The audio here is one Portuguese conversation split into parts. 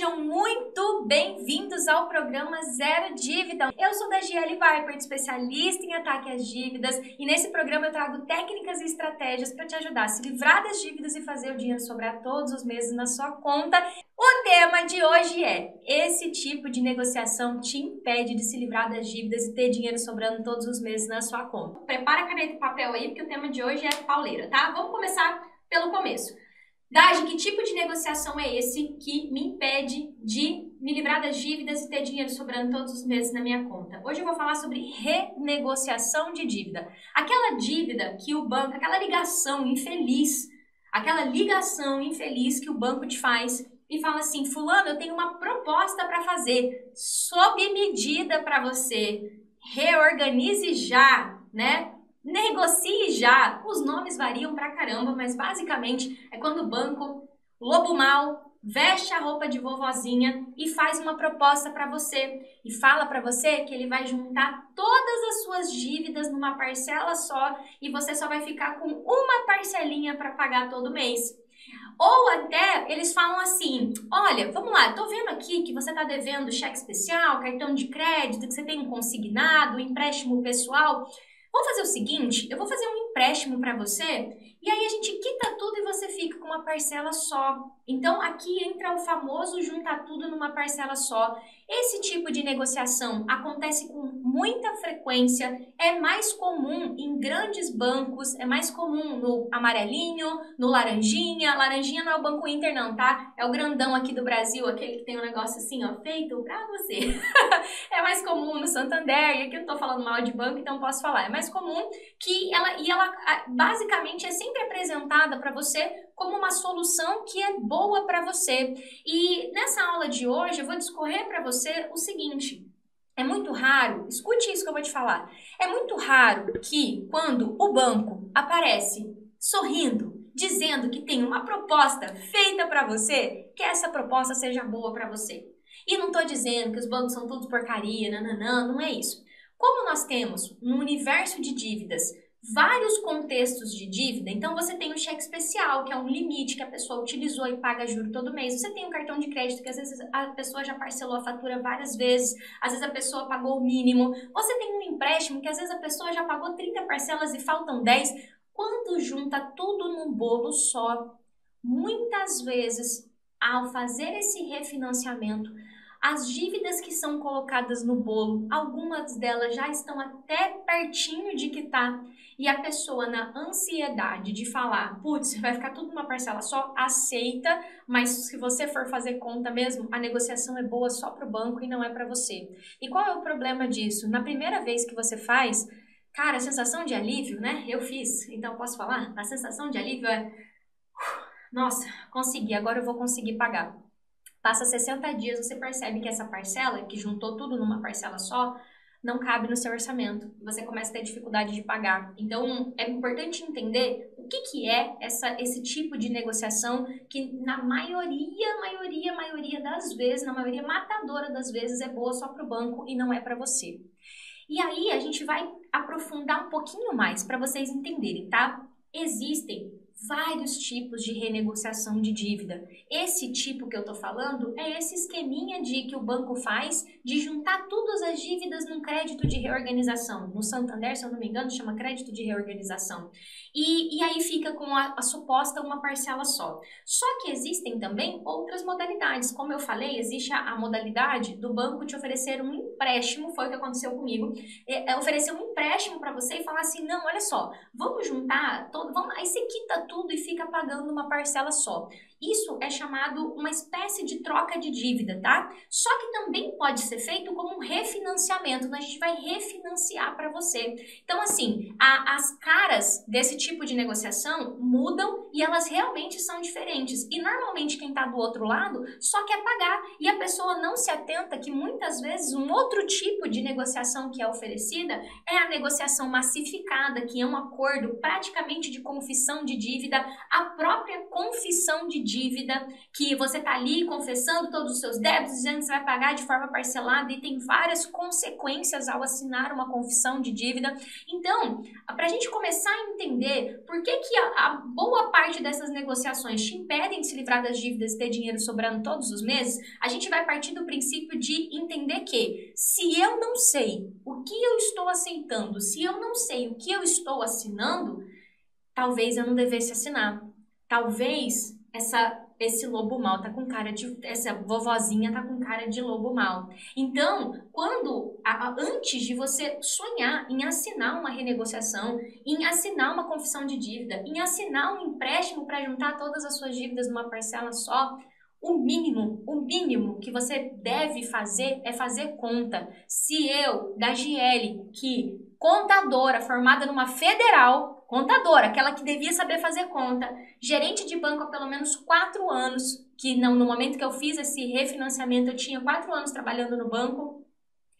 Sejam muito bem-vindos ao programa Zero Dívida. Eu sou da GL Viper, especialista em ataque às dívidas, e nesse programa eu trago técnicas e estratégias para te ajudar a se livrar das dívidas e fazer o dinheiro sobrar todos os meses na sua conta. O tema de hoje é: esse tipo de negociação te impede de se livrar das dívidas e ter dinheiro sobrando todos os meses na sua conta. Prepara a caneta e papel aí, porque o tema de hoje é pauleira, tá? Vamos começar pelo começo. Dagi, que tipo de negociação é esse que me impede de me livrar das dívidas e ter dinheiro sobrando todos os meses na minha conta? Hoje eu vou falar sobre renegociação de dívida. Aquela dívida que o banco, aquela ligação infeliz que o banco te faz e fala assim: fulano, eu tenho uma proposta para fazer, sob medida para você, reorganize já, né? Negocie já. Os nomes variam pra caramba, mas basicamente é quando o banco, lobo mau, veste a roupa de vovozinha e faz uma proposta para você e fala para você que ele vai juntar todas as suas dívidas numa parcela só e você só vai ficar com uma parcelinha para pagar todo mês. Ou até eles falam assim: olha, vamos lá, tô vendo aqui que você tá devendo cheque especial, cartão de crédito, que você tem um consignado, um empréstimo pessoal. Vamos fazer o seguinte, eu vou fazer um empréstimo para você e aí a gente quita tudo e você fica com uma parcela só. Então aqui entra o famoso juntar tudo numa parcela só. Esse tipo de negociação acontece com muita frequência, é mais comum em grandes bancos, é mais comum no amarelinho, no laranjinha. Laranjinha não é o Banco Inter não, tá? É o grandão aqui do Brasil, aquele que tem um negócio assim, ó, feito pra você. É mais comum no Santander, e aqui eu não tô falando mal de banco, então posso falar. É mais comum que ela basicamente é sempre apresentada para você como uma solução que é boa para você. E nessa aula de hoje eu vou discorrer para você o seguinte: é muito raro, escute isso que eu vou te falar, é muito raro que quando o banco aparece sorrindo, dizendo que tem uma proposta feita para você, que essa proposta seja boa para você. E não tô dizendo que os bancos são todos porcaria, não é isso. Como nós temos no universo de dívidas vários contextos de dívida, então você tem o cheque especial, que é um limite que a pessoa utilizou e paga juro todo mês. Você tem um cartão de crédito, que às vezes a pessoa já parcelou a fatura várias vezes, às vezes a pessoa pagou o mínimo. Você tem um empréstimo, que às vezes a pessoa já pagou 30 parcelas e faltam 10. Quando junta tudo num bolo só, muitas vezes, ao fazer esse refinanciamento, as dívidas que são colocadas no bolo, algumas delas já estão até pertinho de quitar, e a pessoa, na ansiedade de falar, putz, vai ficar tudo numa parcela só, aceita, mas se você for fazer conta mesmo, a negociação é boa só para o banco e não é para você. E qual é o problema disso? Na primeira vez que você faz, cara, a sensação de alívio, né? Eu fiz, então posso falar? A sensação de alívio é: nossa, consegui, agora eu vou conseguir pagar. Passa 60 dias, você percebe que essa parcela, que juntou tudo numa parcela só, não cabe no seu orçamento. Você começa a ter dificuldade de pagar. Então, é importante entender o que é esse tipo de negociação que na maioria das vezes, na maioria matadora das vezes, é boa só para o banco e não é para você. E aí, a gente vai aprofundar um pouquinho mais para vocês entenderem, tá? Existem vários tipos de renegociação de dívida. Esse tipo que eu tô falando é esse esqueminha que o banco faz de juntar todas as dívidas num crédito de reorganização. No Santander, se eu não me engano, chama crédito de reorganização. E aí fica com a suposta uma parcela só. Só que existem também outras modalidades. Como eu falei, existe a modalidade do banco te oferecer um empréstimo, foi o que aconteceu comigo, oferecer um empréstimo para você e falar assim: não, olha só, vamos juntar, aí você quita tudo e fica pagando uma parcela só. Isso é chamado uma espécie de troca de dívida, tá? Só que também pode ser feito como um refinanciamento, então a gente vai refinanciar para você. Então, assim, as caras desse tipo de negociação mudam e elas realmente são diferentes. E normalmente quem está do outro lado só quer pagar, e a pessoa não se atenta que muitas vezes um outro tipo de negociação que é oferecida é a negociação massificada, que é um acordo praticamente de confissão de dívida. A própria confissão de dívida, que você tá ali confessando todos os seus débitos, dizendo que você vai pagar de forma parcelada e tem várias consequências ao assinar uma confissão de dívida. Então, para a gente começar a entender por que a boa parte dessas negociações te impedem de se livrar das dívidas e ter dinheiro sobrando todos os meses, a gente vai partir do princípio de entender que se eu não sei o que eu estou aceitando, se eu não sei o que eu estou assinando, talvez eu não devesse assinar. Talvez esse lobo mau tá com cara de... essa vovozinha tá com cara de lobo mau. Então, antes de você sonhar em assinar uma renegociação, em assinar uma confissão de dívida, em assinar um empréstimo para juntar todas as suas dívidas numa parcela só, o mínimo que você deve fazer é fazer conta. Se eu, da GL, que contadora, formada numa federal, contadora, aquela que devia saber fazer conta, gerente de banco há pelo menos 4 anos, que no momento que eu fiz esse refinanciamento, eu tinha 4 anos trabalhando no banco,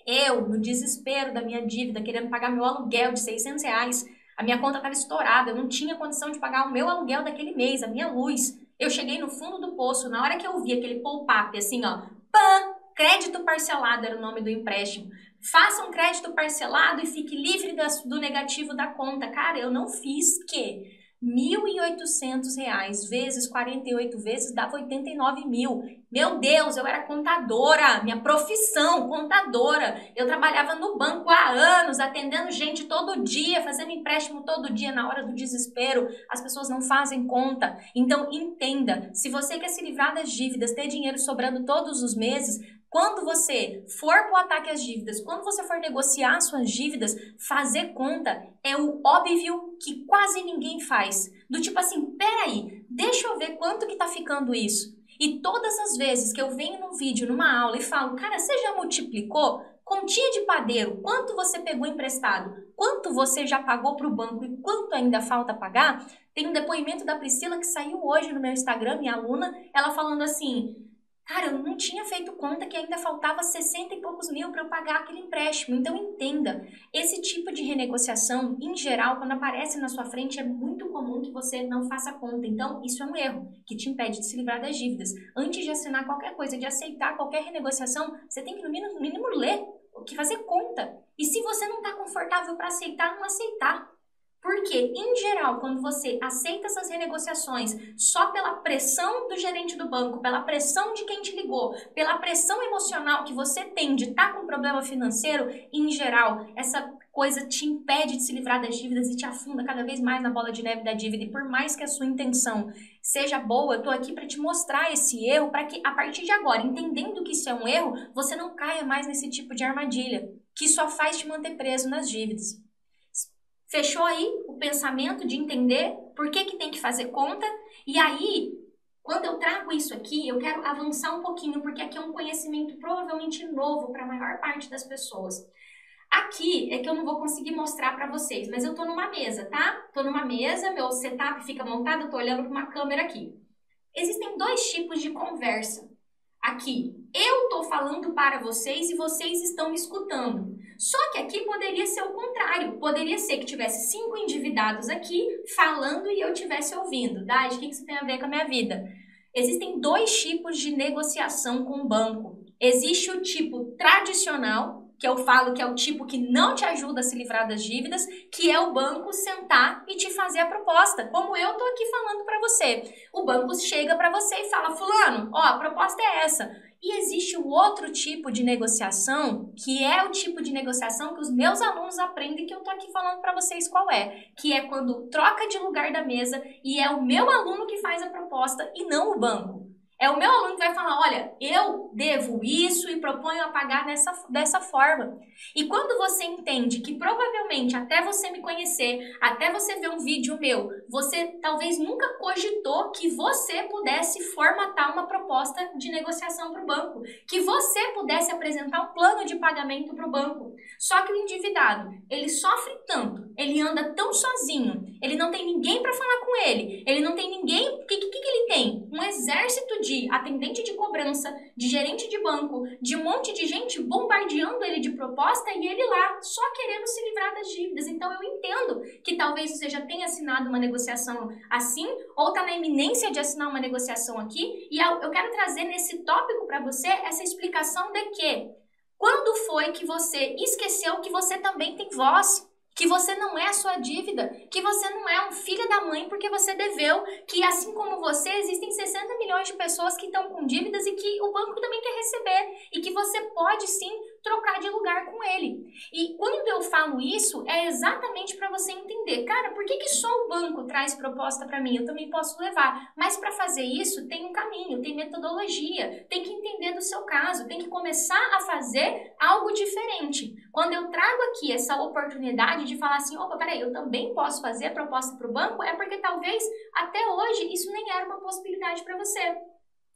eu, no desespero da minha dívida, querendo pagar meu aluguel de R$600, a minha conta estava estourada, eu não tinha condição de pagar o meu aluguel daquele mês, a minha luz. Eu cheguei no fundo do poço, na hora que eu vi aquele pop-up, assim, ó, pã, crédito parcelado era o nome do empréstimo. Faça um crédito parcelado e fique livre do negativo da conta. Cara, eu não fiz que R$1.800 vezes 48 vezes dava 89 mil. Meu Deus, eu era contadora, minha profissão, contadora. Eu trabalhava no banco há anos, atendendo gente todo dia, fazendo empréstimo todo dia na hora do desespero. As pessoas não fazem conta. Então, entenda, se você quer se livrar das dívidas, ter dinheiro sobrando todos os meses, quando você for para o ataque às dívidas, quando você for negociar suas dívidas, fazer conta é o óbvio que quase ninguém faz. Do tipo assim, peraí, deixa eu ver quanto que tá ficando isso. E todas as vezes que eu venho num vídeo, numa aula e falo, cara, você já multiplicou? Continha de padeiro, quanto você pegou emprestado? Quanto você já pagou para o banco e quanto ainda falta pagar? Tem um depoimento da Priscila que saiu hoje no meu Instagram, minha aluna, ela falando assim... Cara, eu não tinha feito conta que ainda faltava 60 e poucos mil para eu pagar aquele empréstimo. Então, entenda, esse tipo de renegociação, em geral, quando aparece na sua frente, é muito comum que você não faça conta. Então, isso é um erro que te impede de se livrar das dívidas. Antes de assinar qualquer coisa, de aceitar qualquer renegociação, você tem que, no mínimo, ler, que fazer conta. E se você não está confortável para aceitar, não aceitar. Porque, em geral, quando você aceita essas renegociações só pela pressão do gerente do banco, pela pressão de quem te ligou, pela pressão emocional que você tem de estar com problema financeiro, em geral, essa coisa te impede de se livrar das dívidas e te afunda cada vez mais na bola de neve da dívida. E por mais que a sua intenção seja boa, eu tô aqui para te mostrar esse erro, para que, a partir de agora, entendendo que isso é um erro, você não caia mais nesse tipo de armadilha, que só faz te manter preso nas dívidas. Fechou aí o pensamento de entender por que tem que fazer conta? E aí, quando eu trago isso aqui, eu quero avançar um pouquinho, porque aqui é um conhecimento provavelmente novo para a maior parte das pessoas. Aqui é que eu não vou conseguir mostrar para vocês, mas eu tô numa mesa, tá? Tô numa mesa, meu setup fica montado, eu tô olhando para uma câmera aqui. Existem 2 tipos de conversa. Aqui, eu tô falando para vocês e vocês estão me escutando. Só que aqui poderia ser o contrário. Poderia ser que tivesse 5 endividados aqui falando e eu estivesse ouvindo. Dade, o que isso tem a ver com a minha vida? Existem 2 tipos de negociação com o banco. Existe o tipo tradicional, que eu falo que é o tipo que não te ajuda a se livrar das dívidas, que é o banco sentar e te fazer a proposta, como eu tô aqui falando para você. O banco chega para você e fala, fulano, ó, a proposta é essa. E existe o outro tipo de negociação, que é o tipo de negociação que os meus alunos aprendem, que eu tô aqui falando para vocês qual é, que é quando troca de lugar da mesa e é o meu aluno que faz a proposta e não o banco. É o meu aluno que vai falar, olha, eu devo isso e proponho a pagar dessa forma. E quando você entende que provavelmente até você me conhecer, até você ver um vídeo meu, você talvez nunca cogitou que você pudesse formatar uma proposta de negociação para o banco, que você pudesse apresentar um plano de pagamento para o banco. Só que o endividado, ele sofre tanto, ele anda tão sozinho, ele não tem ninguém para falar com ele, ele não tem ninguém, o que ele tem? Um exército de atendente de cobrança, de gerente de banco, de um monte de gente bombardeando ele de proposta e ele lá só querendo se livrar das dívidas. Então eu entendo que talvez você já tenha assinado uma negociação assim, ou está na iminência de assinar uma negociação aqui, e eu quero trazer nesse tópico para você essa explicação de que quando foi que você esqueceu que você também tem voz? Que você não é a sua dívida, que você não é um filho da mãe porque você deveu, que assim como você, existem 60 milhões de pessoas que estão com dívidas e que o banco também quer receber e que você pode sim trocar de lugar com ele. E quando eu falo isso, é exatamente para você entender, cara, por que só o banco traz proposta para mim? Eu também posso levar, mas para fazer isso tem um caminho, tem metodologia, tem que entender do seu caso, tem que começar a fazer algo diferente. Quando eu trago aqui essa oportunidade de falar assim, opa, peraí, eu também posso fazer proposta para o banco, é porque talvez até hoje isso nem era uma possibilidade para você.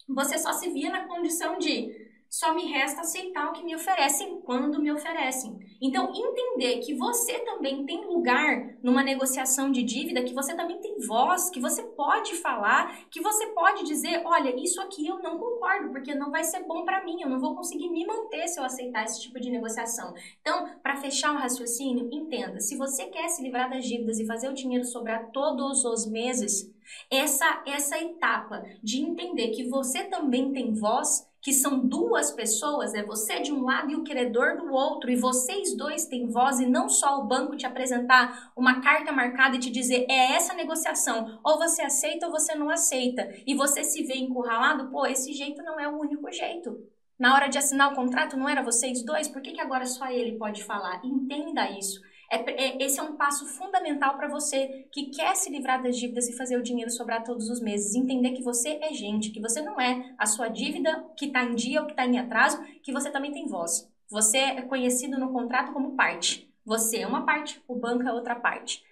Você só se via na condição de só me resta aceitar o que me oferecem quando me oferecem. Então, entender que você também tem lugar numa negociação de dívida, que você também tem voz, que você pode falar, que você pode dizer, olha, isso aqui eu não concordo, porque não vai ser bom para mim, eu não vou conseguir me manter se eu aceitar esse tipo de negociação. Então, para fechar o raciocínio, entenda, se você quer se livrar das dívidas e fazer o dinheiro sobrar todos os meses, essa etapa de entender que você também tem voz, que são duas pessoas, é você de um lado e o credor do outro, e vocês dois têm voz e não só o banco te apresentar uma carta marcada e te dizer é essa negociação, ou você aceita ou você não aceita, e você se vê encurralado, pô, esse jeito não é o único jeito. Na hora de assinar o contrato não era vocês dois, por que agora só ele pode falar? Entenda isso. Esse é um passo fundamental para você que quer se livrar das dívidas e fazer o dinheiro sobrar todos os meses. Entender que você é gente, que você não é a sua dívida que está em dia ou que está em atraso, que você também tem voz. Você é conhecido no contrato como parte. Você é uma parte, o banco é outra parte.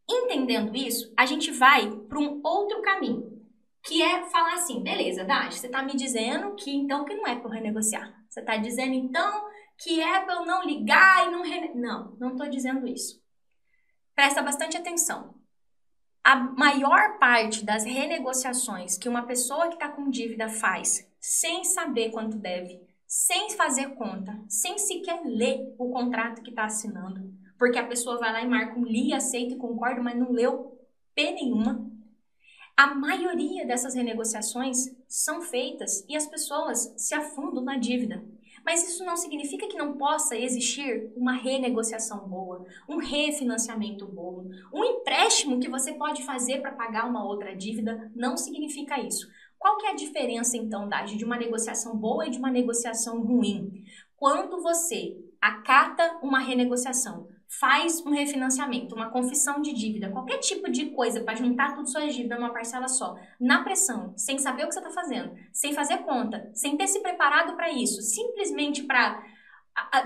Entendendo isso, a gente vai para um outro caminho, que é falar assim, beleza, Dati, você está me dizendo que então que não é para eu renegociar. Você está dizendo então que é para eu não ligar e não... Não estou dizendo isso. Presta bastante atenção. A maior parte das renegociações que uma pessoa que está com dívida faz sem saber quanto deve, sem fazer conta, sem sequer ler o contrato que está assinando, porque a pessoa vai lá e marca um li, aceito e concordo, mas não leu P nenhuma. A maioria dessas renegociações são feitas e as pessoas se afundam na dívida. Mas isso não significa que não possa existir uma renegociação boa, um refinanciamento bom, um empréstimo que você pode fazer para pagar uma outra dívida, não significa isso. Qual que é a diferença, então, de uma negociação boa e de uma negociação ruim? Quando você acata uma renegociação, faz um refinanciamento, uma confissão de dívida, qualquer tipo de coisa para juntar tudo suas dívidas numa parcela só, na pressão, sem saber o que você está fazendo, sem fazer conta, sem ter se preparado para isso, simplesmente para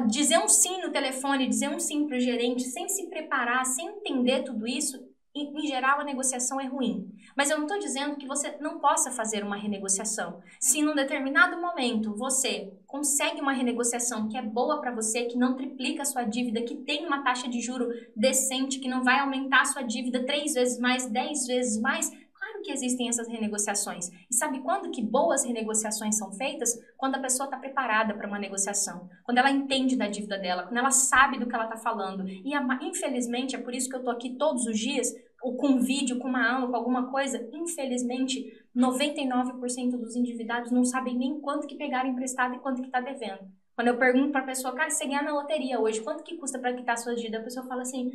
dizer um sim no telefone, dizer um sim para o gerente, sem se preparar, sem entender tudo isso, em geral a negociação é ruim. Mas eu não estou dizendo que você não possa fazer uma renegociação. Se num determinado momento você consegue uma renegociação que é boa para você, que não triplica a sua dívida, que tem uma taxa de juro decente, que não vai aumentar a sua dívida 3 vezes mais, 10 vezes mais, claro que existem essas renegociações. E sabe quando que boas renegociações são feitas? Quando a pessoa está preparada para uma negociação, quando ela entende da dívida dela, quando ela sabe do que ela está falando. E infelizmente, é por isso que eu estou aqui todos os dias, ou com um vídeo, com uma aula, com alguma coisa, infelizmente, 99% dos endividados não sabem nem quanto que pegaram emprestado e quanto que está devendo. Quando eu pergunto para a pessoa, cara, você ganha na loteria hoje, quanto que custa para quitar suas dívidas? A pessoa fala assim,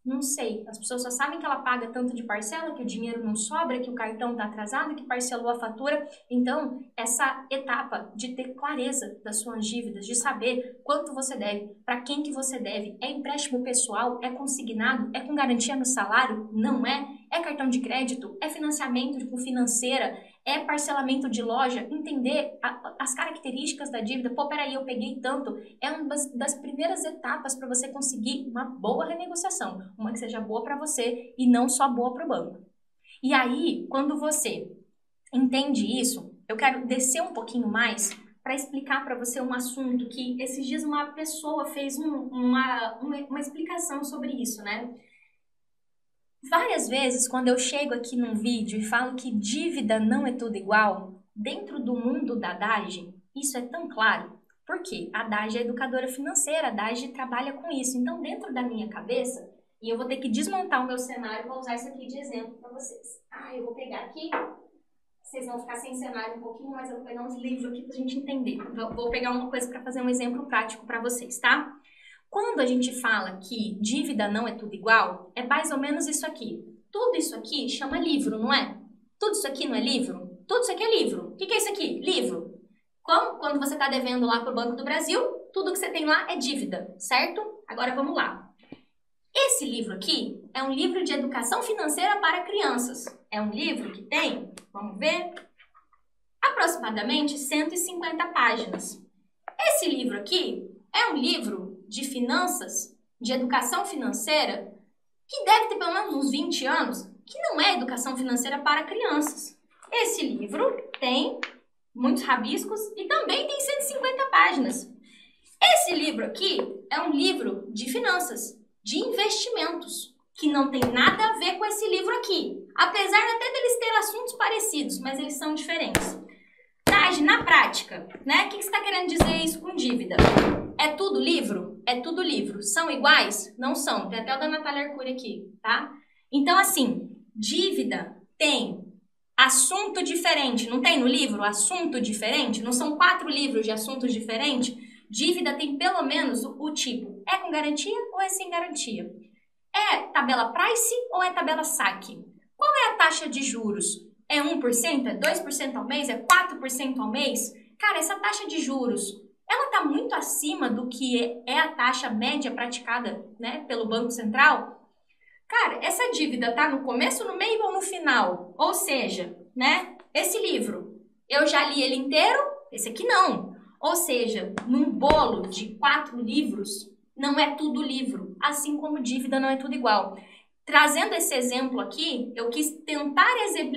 não sei. As pessoas só sabem que ela paga tanto de parcela, que o dinheiro não sobra, que o cartão está atrasado, que parcelou a fatura. Então, essa etapa de ter clareza das suas dívidas, de saber quanto você deve, para quem que você deve, é empréstimo pessoal, é consignado, é com garantia no salário? Não é? É cartão de crédito? É financiamento com financeira? É parcelamento de loja? Entender as características da dívida. Pô, peraí, eu peguei tanto. É uma das primeiras etapas para você conseguir uma boa renegociação. Uma que seja boa para você e não só boa para o banco. E aí, quando você entende isso, eu quero descer um pouquinho mais para explicar para você um assunto que esses dias uma pessoa fez uma explicação sobre isso, né? Várias vezes, quando eu chego aqui num vídeo e falo que dívida não é tudo igual, dentro do mundo da Dage, isso é tão claro. Por quê? A Dage é educadora financeira, a Dage trabalha com isso. Então, dentro da minha cabeça, e eu vou ter que desmontar o meu cenário para usar isso aqui de exemplo para vocês. Eu vou pegar aqui, vocês vão ficar sem cenário um pouquinho, mas eu vou pegar uns livros aqui para a gente entender. Vou pegar uma coisa para fazer um exemplo prático para vocês, tá? Quando a gente fala que dívida não é tudo igual, é mais ou menos isso aqui. Tudo isso aqui chama livro, não é? Tudo isso aqui não é livro? Tudo isso aqui é livro. O que é isso aqui? Livro. Como quando você está devendo lá para o Banco do Brasil, tudo que você tem lá é dívida, certo? Agora vamos lá. Esse livro aqui é um livro de educação financeira para crianças. É um livro que tem, vamos ver, aproximadamente 150 páginas. Esse livro aqui é um livro de finanças, de educação financeira, que deve ter pelo menos uns 20 anos, que não é educação financeira para crianças. Esse livro tem muitos rabiscos e também tem 150 páginas. Esse livro aqui é um livro de finanças, de investimentos, que não tem nada a ver com esse livro aqui. Apesar até deles terem assuntos parecidos, mas eles são diferentes. Dage, na prática, né? O que você está querendo dizer isso com dívida? É tudo livro? É tudo livro. São iguais? Não são. Tem até o da Natália Arcuri aqui, tá? Então, assim, dívida tem assunto diferente. Não tem no livro assunto diferente? Não são 4 livros de assuntos diferentes? Dívida tem pelo menos o tipo, é com garantia ou é sem garantia? É tabela price ou é tabela saque? Qual é a taxa de juros? É 1%? É 2% ao mês? É 4% ao mês? Cara, essa taxa de juros, ela está muito acima do que é a taxa média praticada, né, pelo Banco Central? Cara, essa dívida está no começo, no meio ou no final? Ou seja, né, esse livro, eu já li ele inteiro, esse aqui não. Ou seja, num bolo de 4 livros, não é tudo livro, assim como dívida não é tudo igual. Trazendo esse exemplo aqui, eu quis tentar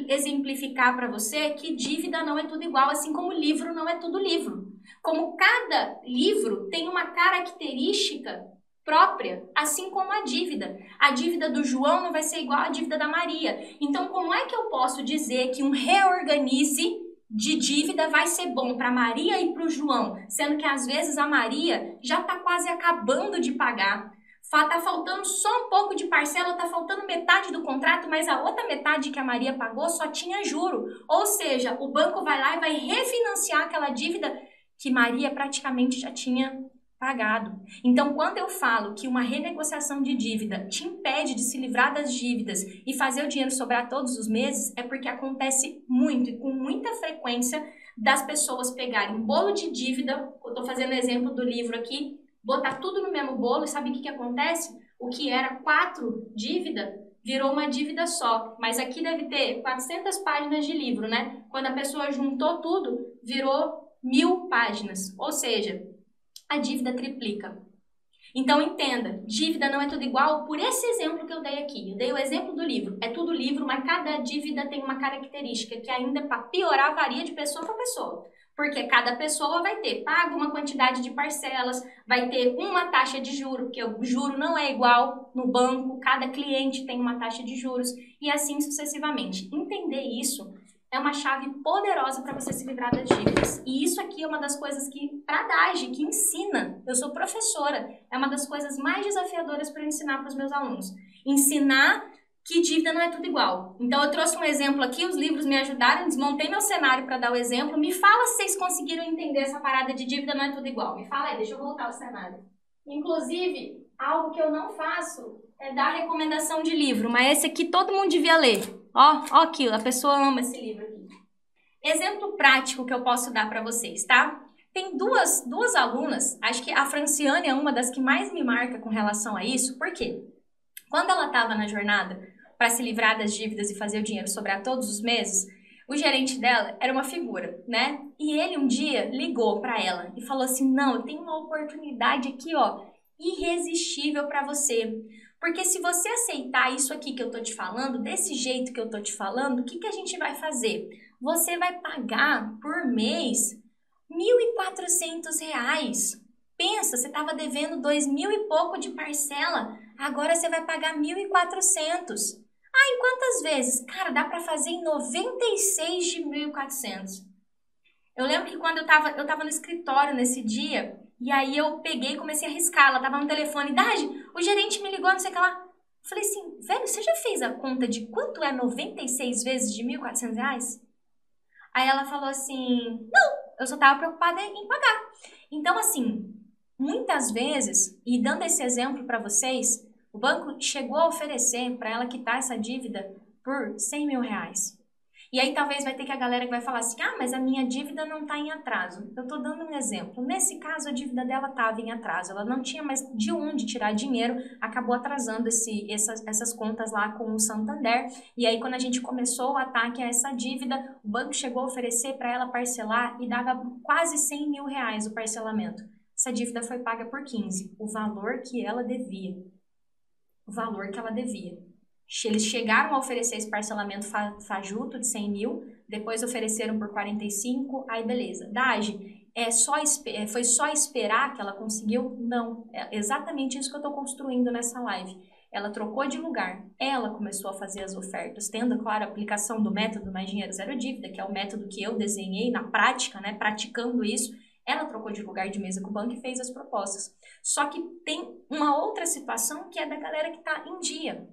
exemplificar para você que dívida não é tudo igual, assim como livro não é tudo livro. Como cada livro tem uma característica própria, assim como a dívida. A dívida do João não vai ser igual à dívida da Maria. Então, como é que eu posso dizer que um reorganize de dívida vai ser bom para Maria e para o João, sendo que às vezes a Maria já está quase acabando de pagar, está faltando só um pouco de parcela, está faltando metade do contrato, mas a outra metade que a Maria pagou só tinha juro. Ou seja, o banco vai lá e vai refinanciar aquela dívida que Maria praticamente já tinha pagado. Então, quando eu falo que uma renegociação de dívida te impede de se livrar das dívidas e fazer o dinheiro sobrar todos os meses, é porque acontece muito e com muita frequência das pessoas pegarem um bolo de dívida, eu estou fazendo exemplo do livro aqui, botar tudo no mesmo bolo e sabe o que acontece? O que era 4 dívidas virou uma dívida só, mas aqui deve ter 400 páginas de livro, né? Quando a pessoa juntou tudo, virou 1000 páginas, ou seja, a dívida triplica. Então, entenda, dívida não é tudo igual por esse exemplo que eu dei aqui. Eu dei o exemplo do livro. É tudo livro, mas cada dívida tem uma característica que ainda, para piorar, varia de pessoa para pessoa. Porque cada pessoa vai ter pago uma quantidade de parcelas, vai ter uma taxa de juro, porque o juro não é igual no banco, cada cliente tem uma taxa de juros, e assim sucessivamente. Entender isso é uma chave poderosa para você se livrar das dívidas. E isso aqui é uma das coisas que, para a Dage, que ensina, eu sou professora, é uma das coisas mais desafiadoras para ensinar para os meus alunos. Ensinar que dívida não é tudo igual. Então, eu trouxe um exemplo aqui, os livros me ajudaram, desmontei meu cenário para dar o exemplo. Me fala se vocês conseguiram entender essa parada de dívida não é tudo igual. Me fala aí, deixa eu voltar ao cenário. Inclusive, algo que eu não faço é dar recomendação de livro, mas esse aqui todo mundo devia ler. Ó aqui, a pessoa ama esse livro aqui. Exemplo prático que eu posso dar para vocês, tá? Tem duas alunas, acho que a Franciane é uma das que mais me marca com relação a isso, por quê? Quando ela estava na jornada para se livrar das dívidas e fazer o dinheiro sobrar todos os meses, o gerente dela era uma figura, né? E ele um dia ligou para ela e falou assim, não, eu tenho uma oportunidade aqui, ó, irresistível para você. Porque se você aceitar isso aqui que eu tô te falando, desse jeito que eu tô te falando, o que a gente vai fazer? Você vai pagar por mês R$1.400. Pensa, você estava devendo 2.000 e pouco de parcela, agora você vai pagar 1.400. Em quantas vezes? Cara, dá para fazer em 96 de 1.400. Eu lembro que quando eu tava no escritório nesse dia, e aí eu peguei e comecei a riscar. Ela tava no telefone, Dagi, o gerente me ligou, não sei o que lá. Eu falei assim, velho, você já fez a conta de quanto é 96 vezes de R$ 1.400? Aí ela falou assim, não, eu só tava preocupada em pagar. Então, assim, muitas vezes, e dando esse exemplo para vocês, o banco chegou a oferecer para ela quitar essa dívida por R$ 100.000. E aí talvez vai ter que a galera que vai falar assim, ah, mas a minha dívida não está em atraso. Eu estou dando um exemplo. Nesse caso, a dívida dela estava em atraso. Ela não tinha mais de onde tirar dinheiro, acabou atrasando essas contas lá com o Santander. E aí, quando a gente começou o ataque a essa dívida, o banco chegou a oferecer para ela parcelar e dava quase R$ 100.000 o parcelamento. Essa dívida foi paga por 15, o valor que ela devia. O valor que ela devia. Eles chegaram a oferecer esse parcelamento fajuto de 100 mil, depois ofereceram por 45, aí beleza. Dagi, foi só esperar que ela conseguiu? Não, é exatamente isso que eu estou construindo nessa live. Ela trocou de lugar, ela começou a fazer as ofertas, tendo, claro, a aplicação do método Mais Dinheiro Zero Dívida, que é o método que eu desenhei na prática, né, praticando isso. Ela trocou de lugar de mesa com o banco e fez as propostas. Só que tem uma outra situação que é da galera que está em dia.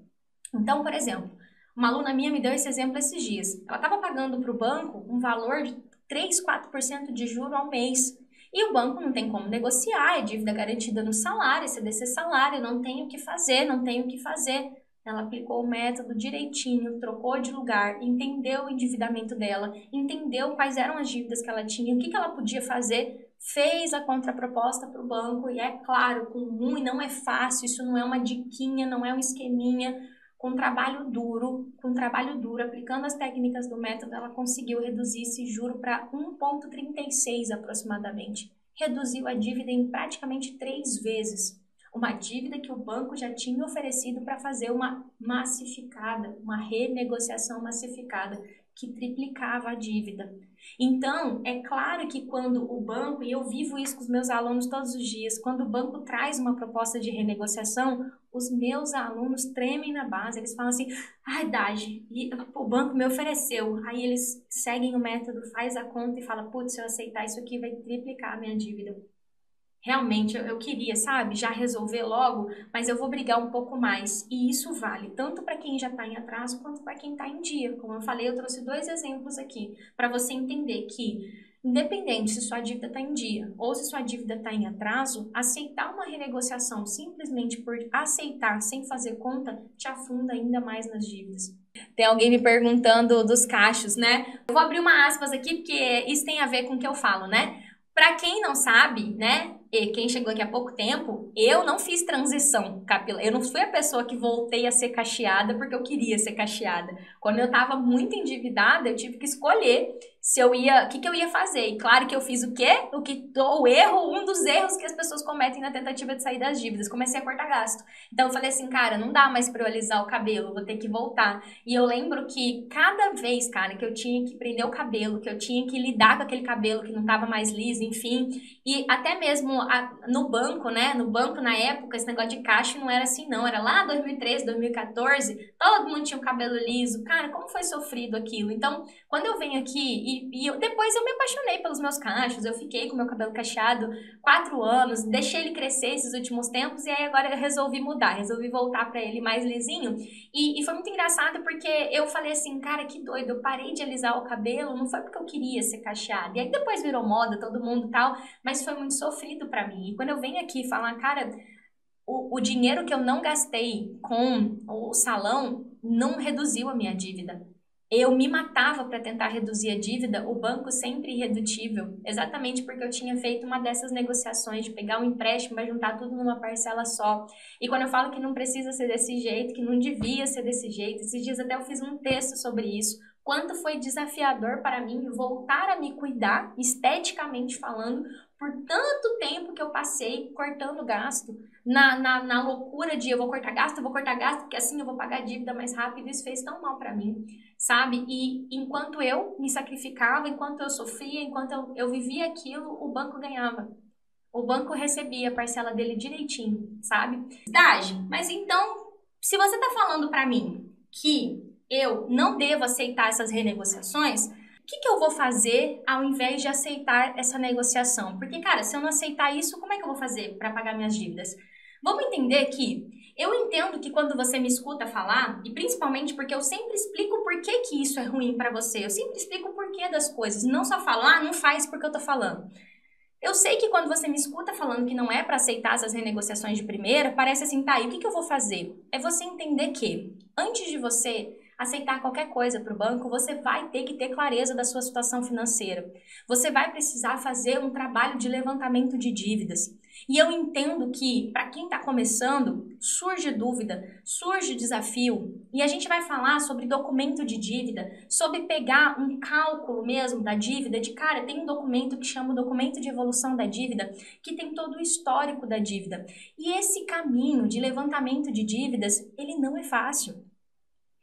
Então, por exemplo, uma aluna minha me deu esse exemplo esses dias. Ela estava pagando para o banco um valor de 3, 4% de juro ao mês. E o banco não tem como negociar, é dívida garantida no salário, CDC salário, não tem o que fazer, não tem o que fazer. Ela aplicou o método direitinho, trocou de lugar, entendeu o endividamento dela, entendeu quais eram as dívidas que ela tinha, o que ela podia fazer, fez a contraproposta para o banco e é claro, não é fácil, isso não é uma diquinha, não é um esqueminha, com trabalho duro, aplicando as técnicas do método, ela conseguiu reduzir esse juro para 1,36 aproximadamente. Reduziu a dívida em praticamente 3 vezes. Uma dívida que o banco já tinha oferecido para fazer uma massificada, uma renegociação massificada, que triplicava a dívida. Então, é claro que quando o banco, e eu vivo isso com os meus alunos todos os dias, quando o banco traz uma proposta de renegociação, os meus alunos tremem na base, eles falam assim, ai, Dagi, o banco me ofereceu. Aí eles seguem o método, faz a conta e falam, putz, se eu aceitar isso aqui vai triplicar a minha dívida. Realmente, eu queria, sabe, já resolver logo, mas eu vou brigar um pouco mais. E isso vale tanto para quem já está em atraso, quanto para quem está em dia. Como eu falei, eu trouxe 2 exemplos aqui, para você entender que, independente se sua dívida está em dia ou se sua dívida está em atraso, aceitar uma renegociação simplesmente por aceitar sem fazer conta, te afunda ainda mais nas dívidas. Tem alguém me perguntando dos cachos, né? Eu vou abrir uma aspas aqui, porque isso tem a ver com o que eu falo, né? Para quem não sabe, né? E quem chegou aqui há pouco tempo, eu não fiz transição capilar. Eu não fui a pessoa que voltei a ser cacheada porque eu queria ser cacheada. Quando eu estava muito endividada, eu tive que escolher se eu ia, o que eu ia fazer. E claro que eu fiz o quê? Um dos erros que as pessoas cometem na tentativa de sair das dívidas. Comecei a cortar gasto. Então eu falei assim, cara, não dá mais para eu alisar o cabelo, vou ter que voltar. E eu lembro que cada vez, cara, que eu tinha que prender o cabelo, que eu tinha que lidar com aquele cabelo que não estava mais liso, enfim, e até mesmo no banco, né? No banco, na época, esse negócio de caixa não era assim, não. Era lá 2013, 2014, todo mundo tinha o cabelo liso. Cara, como foi sofrido aquilo? Então, quando eu venho aqui depois eu me apaixonei pelos meus cachos, eu fiquei com meu cabelo cacheado 4 anos, deixei ele crescer esses últimos tempos e aí agora eu resolvi mudar, resolvi voltar pra ele mais lisinho. E foi muito engraçado porque eu falei assim, cara, que doido, eu parei de alisar o cabelo, não foi porque eu queria ser cacheada. E aí depois virou moda, todo mundo e tal, mas foi muito sofrido pra mim. E quando eu venho aqui falar, cara, o dinheiro que eu não gastei com o salão não reduziu a minha dívida. Eu me matava para tentar reduzir a dívida, o banco sempre irredutível, exatamente porque eu tinha feito uma dessas negociações de pegar um empréstimo e juntar tudo numa parcela só. E quando eu falo que não precisa ser desse jeito, que não devia ser desse jeito, esses dias até eu fiz um texto sobre isso, quanto foi desafiador para mim voltar a me cuidar, esteticamente falando, por tanto tempo que eu passei cortando gasto, na loucura de eu vou cortar gasto, porque assim eu vou pagar a dívida mais rápido, isso fez tão mal para mim, sabe? E enquanto eu me sacrificava, enquanto eu sofria, enquanto eu vivia aquilo, o banco ganhava. O banco recebia a parcela dele direitinho, sabe? Dagi, mas então, se você tá falando para mim que eu não devo aceitar essas renegociações, que eu vou fazer ao invés de aceitar essa negociação? Porque, cara, se eu não aceitar isso, como é que eu vou fazer para pagar minhas dívidas? Vamos entender que eu entendo que quando você me escuta falar, e principalmente porque eu sempre explico por que isso é ruim para você, eu sempre explico o porquê das coisas, não só falar, não faz porque eu tô falando. Eu sei que quando você me escuta falando que não é para aceitar essas renegociações de primeira, parece assim, tá, e o que eu vou fazer? É você entender que, antes de você aceitar qualquer coisa para o banco, você vai ter que ter clareza da sua situação financeira. Você vai precisar fazer um trabalho de levantamento de dívidas. E eu entendo que, para quem está começando, surge dúvida, surge desafio. E a gente vai falar sobre documento de dívida, sobre pegar um cálculo mesmo da dívida, de cara, tem um documento que chama o documento de evolução da dívida, que tem todo o histórico da dívida. E esse caminho de levantamento de dívidas, ele não é fácil.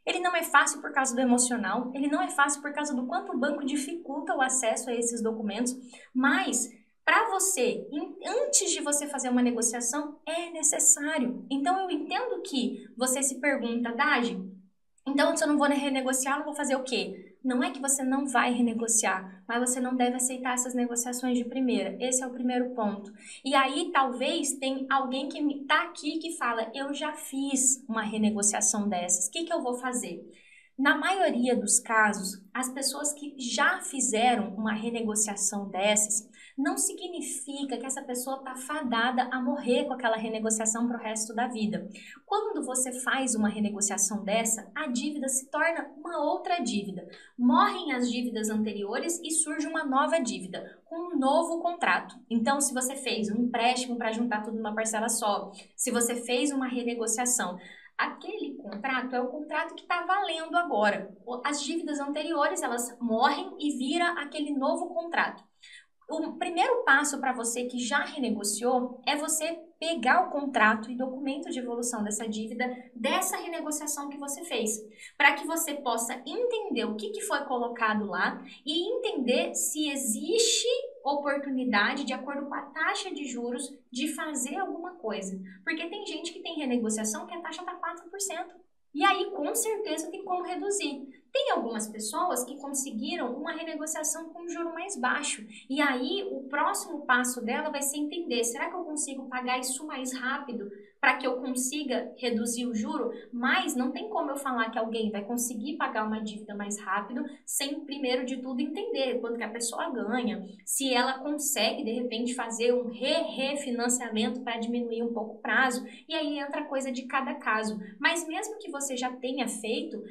Ele não é fácil por causa do emocional, ele não é fácil por causa do quanto o banco dificulta o acesso a esses documentos, mas para você, antes de você fazer uma negociação, é necessário. Então eu entendo que você se pergunta, Dagi, então se eu não vou renegociar, eu vou fazer o quê? Não é que você não vai renegociar, mas você não deve aceitar essas negociações de primeira. Esse é o primeiro ponto. E aí, talvez, tem alguém que está aqui que fala, eu já fiz uma renegociação dessas, o que eu vou fazer? Na maioria dos casos, as pessoas que já fizeram uma renegociação dessas, não significa que essa pessoa está fadada a morrer com aquela renegociação para o resto da vida. Quando você faz uma renegociação dessa, a dívida se torna uma outra dívida. Morrem as dívidas anteriores e surge uma nova dívida, com um novo contrato. Então, se você fez um empréstimo para juntar tudo numa parcela só, se você fez uma renegociação, aquele contrato é o contrato que está valendo agora. As dívidas anteriores, elas morrem e vira aquele novo contrato. O primeiro passo para você que já renegociou é você pegar o contrato e documento de evolução dessa dívida, dessa renegociação que você fez, para que você possa entender o que foi colocado lá e entender se existe oportunidade, de acordo com a taxa de juros, de fazer alguma coisa. Porque tem gente que tem renegociação que a taxa está 4%. E aí, com certeza, tem como reduzir. Tem algumas pessoas que conseguiram uma renegociação com um juro mais baixo. E aí, o próximo passo dela vai ser entender, será que eu consigo pagar isso mais rápido para que eu consiga reduzir o juro? Mas não tem como eu falar que alguém vai conseguir pagar uma dívida mais rápido sem, primeiro de tudo, entender quanto que a pessoa ganha, se ela consegue, de repente, fazer um refinanciamento para diminuir um pouco o prazo. E aí entra coisa de cada caso. Mas mesmo que você já tenha feito,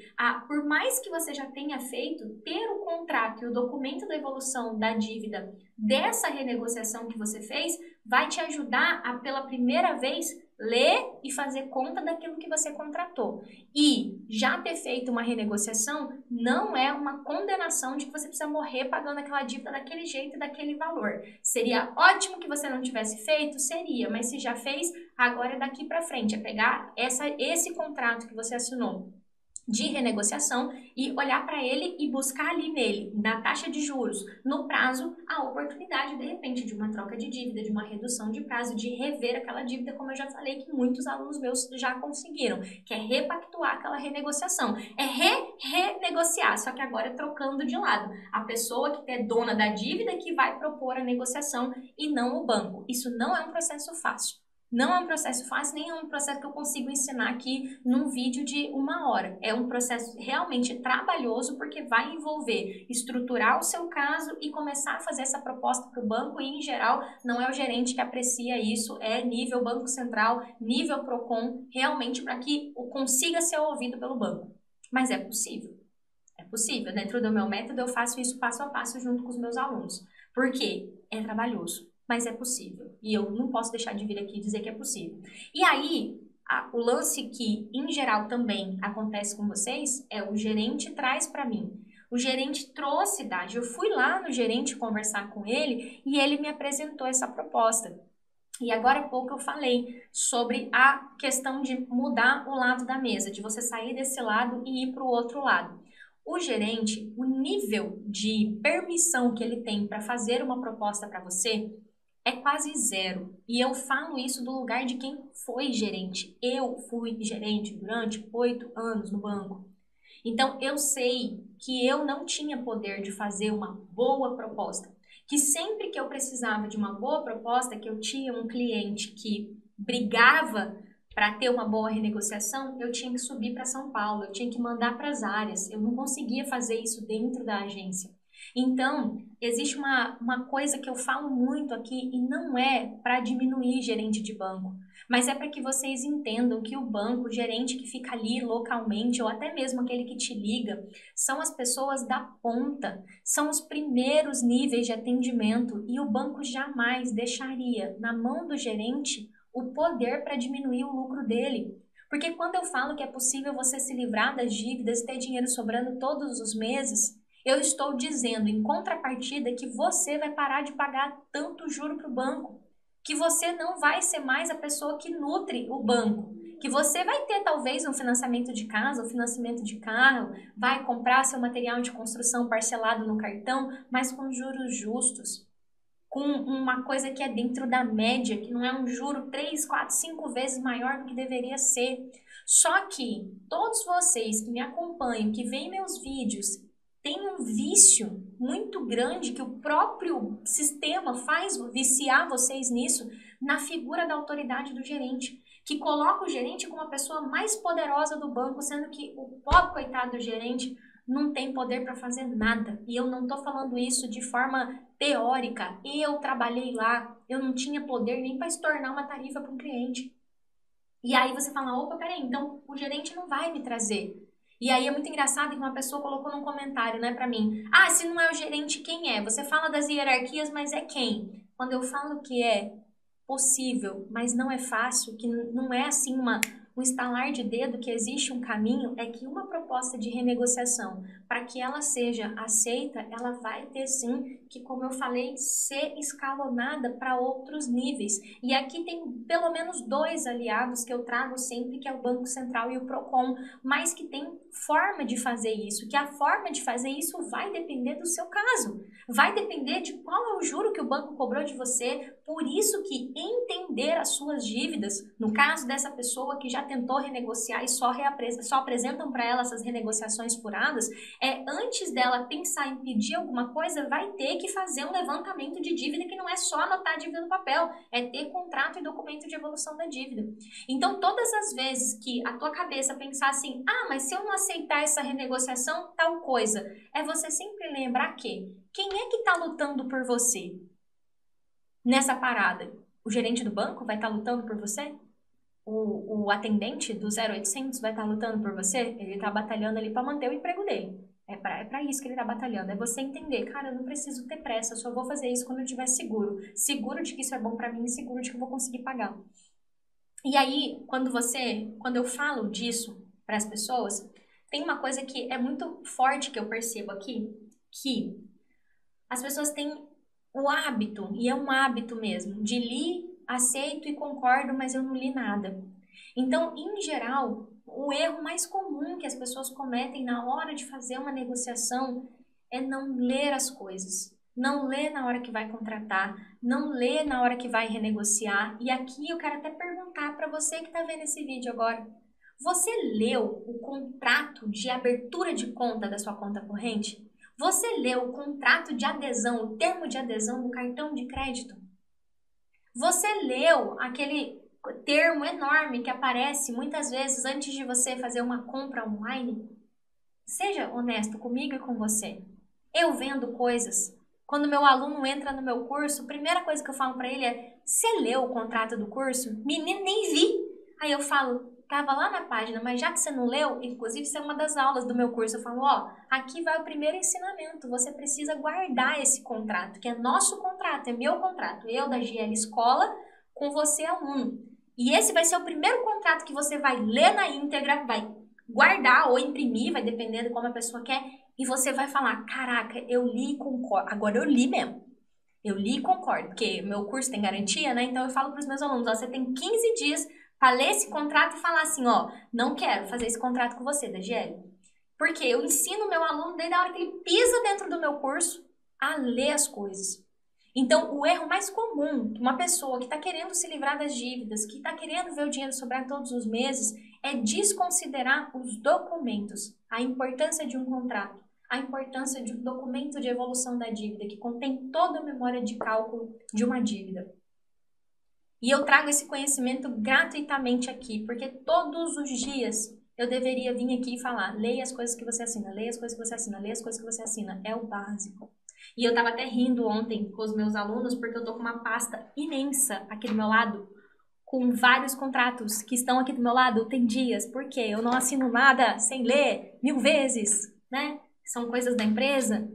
por mais que você já tenha feito, ter o contrato e o documento da evolução da dívida dessa renegociação que você fez vai te ajudar a, pela primeira vez, ler e fazer conta daquilo que você contratou. E já ter feito uma renegociação não é uma condenação de que você precisa morrer pagando aquela dívida daquele jeito e daquele valor. Seria ótimo que você não tivesse feito? Seria, mas se já fez, agora é daqui para frente, é pegar esse contrato que você assinou de renegociação e olhar para ele e buscar ali nele, na taxa de juros, no prazo, a oportunidade, de repente, de uma troca de dívida, de uma redução de prazo, de rever aquela dívida, como eu já falei que muitos alunos meus já conseguiram, que é repactuar aquela renegociação. É renegociar, só que agora trocando de lado. A pessoa que é dona da dívida que vai propor a negociação e não o banco. Isso não é um processo fácil. Não é um processo fácil, nem é um processo que eu consigo ensinar aqui num vídeo de 1 hora. É um processo realmente trabalhoso porque vai envolver estruturar o seu caso e começar a fazer essa proposta para o banco e, em geral, não é o gerente que aprecia isso, é nível Banco Central, nível Procon, realmente para que consiga ser ouvido pelo banco. Mas é possível. É possível. Dentro do meu método, eu faço isso passo a passo junto com os meus alunos. Por quê? É trabalhoso. Mas é possível. E eu não posso deixar de vir aqui dizer que é possível. E aí, o lance que, em geral, também acontece com vocês é o gerente traz para mim. O gerente trouxe idade. Eu fui lá no gerente conversar com ele e ele me apresentou essa proposta. E agora há pouco eu falei sobre a questão de mudar o lado da mesa, de você sair desse lado e ir para o outro lado. O gerente, o nível de permissão que ele tem para fazer uma proposta para você é quase zero. E eu falo isso do lugar de quem foi gerente. Eu fui gerente durante 8 anos no banco. Então, eu sei que eu não tinha poder de fazer uma boa proposta. Que sempre que eu precisava de uma boa proposta, que eu tinha um cliente que brigava para ter uma boa renegociação, eu tinha que subir para São Paulo, eu tinha que mandar para as áreas, eu não conseguia fazer isso dentro da agência. Então, existe uma coisa que eu falo muito aqui e não é para diminuir gerente de banco, mas é para que vocês entendam que o banco, o gerente que fica ali localmente ou até mesmo aquele que te liga, são as pessoas da ponta, são os primeiros níveis de atendimento e o banco jamais deixaria na mão do gerente o poder para diminuir o lucro dele. Porque quando eu falo que é possível você se livrar das dívidas e ter dinheiro sobrando todos os meses, eu estou dizendo em contrapartida que você vai parar de pagar tanto juro para o banco, que você não vai ser mais a pessoa que nutre o banco, que você vai ter talvez um financiamento de casa, um financiamento de carro, vai comprar seu material de construção parcelado no cartão, mas com juros justos, com uma coisa que é dentro da média, que não é um juro 3, 4, 5 vezes maior do que deveria ser. Só que todos vocês que me acompanham, que veem meus vídeos, tem um vício muito grande que o próprio sistema faz viciar vocês nisso, na figura da autoridade do gerente, que coloca o gerente como a pessoa mais poderosa do banco, sendo que o pobre coitado do gerente não tem poder para fazer nada. E eu não estou falando isso de forma teórica. Eu trabalhei lá, eu não tinha poder nem para estornar uma tarifa para um cliente. E aí você fala, opa, peraí, então o gerente não vai me trazer. E aí é muito engraçado que uma pessoa colocou num comentário, né, pra mim. Ah, se não é o gerente, quem é? Você fala das hierarquias, mas é quem? Quando eu falo que é possível, mas não é fácil, que não é assim um estalar de dedo, que existe um caminho, é que uma proposta de renegociação, para que ela seja aceita, ela vai ter sim que, como eu falei, ser escalonada para outros níveis. E aqui tem pelo menos 2 aliados que eu trago sempre, que é o Banco Central e o Procon, mas que tem forma de fazer isso, que a forma de fazer isso vai depender do seu caso, vai depender de qual é o juro que o banco cobrou de você. Por isso que entender as suas dívidas, no caso dessa pessoa que já tentou renegociar e só apresentam para ela essas renegociações furadas, antes dela pensar em pedir alguma coisa, vai ter que fazer um levantamento de dívida, que não é só anotar a dívida no papel, é ter contrato e documento de evolução da dívida. Então, todas as vezes que a tua cabeça pensar assim, ah, mas se eu não aceitar essa renegociação, tal coisa, é você sempre lembrar que quem é que está lutando por você nessa parada? O gerente do banco vai estar lutando por você? O atendente do 0800 vai estar lutando por você? Ele está batalhando ali para manter o emprego dele. É para isso que ele está batalhando. É você entender, cara, eu não preciso ter pressa, eu só vou fazer isso quando eu estiver seguro. Seguro de que isso é bom para mim e seguro de que eu vou conseguir pagar. E aí, quando eu falo disso para as pessoas, tem uma coisa que é muito forte que eu percebo aqui, que as pessoas têm o hábito, e é um hábito mesmo, de li, aceito e concordo, mas eu não li nada. Então, em geral, o erro mais comum que as pessoas cometem na hora de fazer uma negociação é não ler as coisas. Não ler na hora que vai contratar, não ler na hora que vai renegociar. E aqui eu quero até perguntar para você que está vendo esse vídeo agora. Você leu o contrato de abertura de conta da sua conta corrente? Você leu o contrato de adesão, o termo de adesão do cartão de crédito? Você leu aquele termo enorme que aparece muitas vezes antes de você fazer uma compra online? Seja honesto comigo e com você. Eu vendo coisas. Quando meu aluno entra no meu curso, a primeira coisa que eu falo para ele é: você leu o contrato do curso? Menino, nem vi. Aí eu falo: tava lá na página, mas já que você não leu, inclusive isso é uma das aulas do meu curso, eu falo: ó, aqui vai o primeiro ensinamento, você precisa guardar esse contrato, que é nosso contrato, é meu contrato, eu da GL Escola com você, aluno. E esse vai ser o primeiro contrato que você vai ler na íntegra, vai guardar ou imprimir, vai depender de como a pessoa quer, e você vai falar: caraca, eu li e concordo. Agora eu li mesmo. Eu li e concordo, porque meu curso tem garantia, né? Então eu falo para os meus alunos: ó, você tem 15 dias para ler esse contrato e falar assim: ó, não quero fazer esse contrato com você, da GL. Porque eu ensino o meu aluno desde a hora que ele pisa dentro do meu curso a ler as coisas. Então, o erro mais comum que uma pessoa que está querendo se livrar das dívidas, que está querendo ver o dinheiro sobrar todos os meses, é desconsiderar os documentos, a importância de um contrato. a importância de um documento de evolução da dívida, que contém toda a memória de cálculo de uma dívida. E eu trago esse conhecimento gratuitamente aqui, porque todos os dias eu deveria vir aqui e falar, leia as coisas que você assina, leia as coisas que você assina, leia as coisas que você assina. É o básico. E eu tava até rindo ontem com os meus alunos, porque eu tô com uma pasta imensa aqui do meu lado, com vários contratos que estão aqui do meu lado, tem dias, porque eu não assino nada sem ler 1000 vezes, né? São coisas da empresa.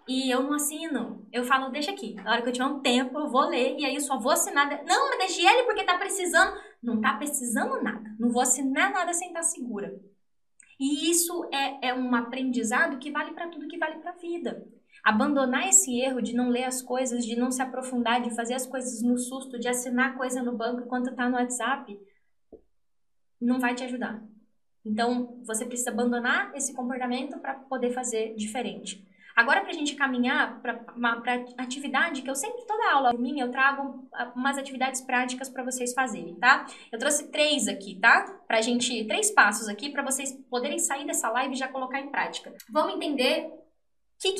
E eu não assino. Eu falo, deixa aqui. Na hora que eu tiver um tempo, eu vou ler e aí eu só vou assinar. Não, mas deixa ele porque tá precisando. Não tá precisando nada. Não vou assinar nada sem estar segura. E isso é um aprendizado que vale para tudo, que vale para a vida. Abandonar esse erro de não ler as coisas, de não se aprofundar, de fazer as coisas no susto, de assinar coisa no banco enquanto tá no WhatsApp, não vai te ajudar. Então, você precisa abandonar esse comportamento para poder fazer diferente. Agora, para a gente caminhar para atividade, que eu sempre, toda aula minha, eu trago umas atividades práticas para vocês fazerem, tá? Eu trouxe 3 aqui, tá? 3 passos aqui para vocês poderem sair dessa live e já colocar em prática. Vamos entender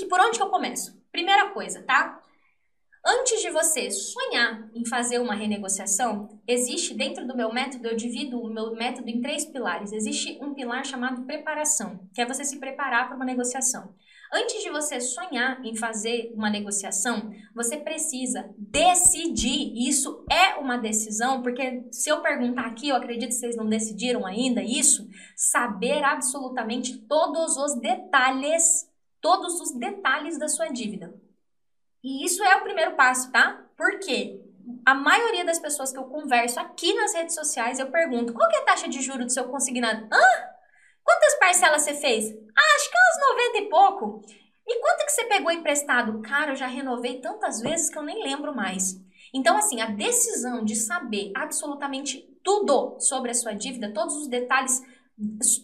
por onde que eu começo? Primeira coisa, tá? Antes de você sonhar em fazer uma renegociação, existe dentro do meu método, eu divido o meu método em 3 pilares. Existe um pilar chamado preparação, que é você se preparar para uma negociação. Antes de você sonhar em fazer uma negociação, você precisa decidir. Isso é uma decisão, porque se eu perguntar aqui, eu acredito que vocês não decidiram ainda isso, saber absolutamente todos os detalhes da sua dívida. E isso é o primeiro passo, tá? Porque a maioria das pessoas que eu converso aqui nas redes sociais, eu pergunto, qual que é a taxa de juros do seu consignado? Quantas parcelas você fez? Acho que umas 90 e pouco. E quanto que você pegou emprestado? Cara, eu já renovei tantas vezes que eu nem lembro mais. Então, assim, a decisão de saber absolutamente tudo sobre a sua dívida, todos os detalhes,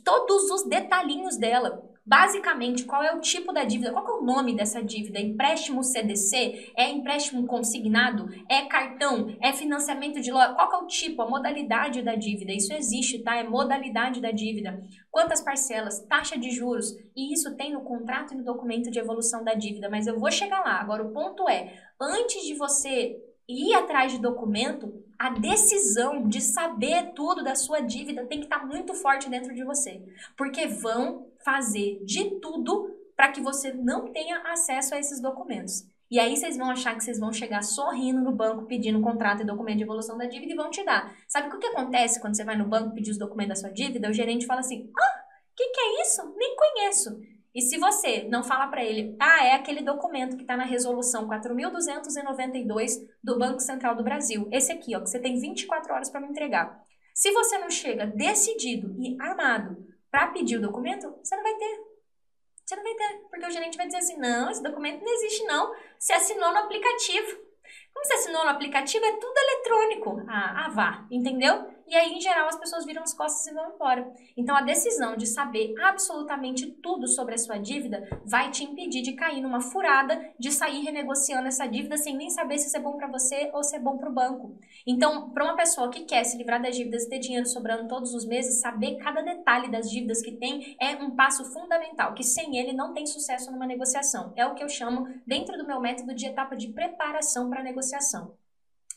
todos os detalhinhos dela. Basicamente, qual é o tipo da dívida? Qual é o nome dessa dívida? Empréstimo CDC? É empréstimo consignado? É cartão? É financiamento de loja? Qual é o tipo, a modalidade da dívida? Isso existe, tá? É modalidade da dívida. Quantas parcelas? Taxa de juros? E isso tem no contrato e no documento de evolução da dívida, mas eu vou chegar lá. Agora, o ponto é, antes de você ir atrás de documento, a decisão de saber tudo da sua dívida tem que estar muito forte dentro de você. Porque vão fazer de tudo para que você não tenha acesso a esses documentos. E aí vocês vão achar que vocês vão chegar sorrindo no banco pedindo contrato e documento de evolução da dívida e vão te dar. Sabe o que acontece quando você vai no banco pedir os documentos da sua dívida? O gerente fala assim, o que é isso? Nem conheço. E se você não fala para ele, é aquele documento que está na resolução 4.292 do Banco Central do Brasil. Esse aqui, ó, que você tem 24 horas para me entregar. Se você não chega decidido e armado para pedir o documento, você não vai ter. Você não vai ter, porque o gerente vai dizer assim, não, esse documento não existe não, você assinou no aplicativo. Como você assinou no aplicativo, é tudo eletrônico. Vá, entendeu? E aí, em geral, as pessoas viram as costas e vão embora. Então, a decisão de saber absolutamente tudo sobre a sua dívida vai te impedir de cair numa furada, de sair renegociando essa dívida sem nem saber se isso é bom para você ou se é bom para o banco. Então, para uma pessoa que quer se livrar das dívidas e ter dinheiro sobrando todos os meses, saber cada detalhe das dívidas que tem é um passo fundamental, que sem ele não tem sucesso numa negociação. É o que eu chamo, dentro do meu método, de etapa de preparação para a negociação.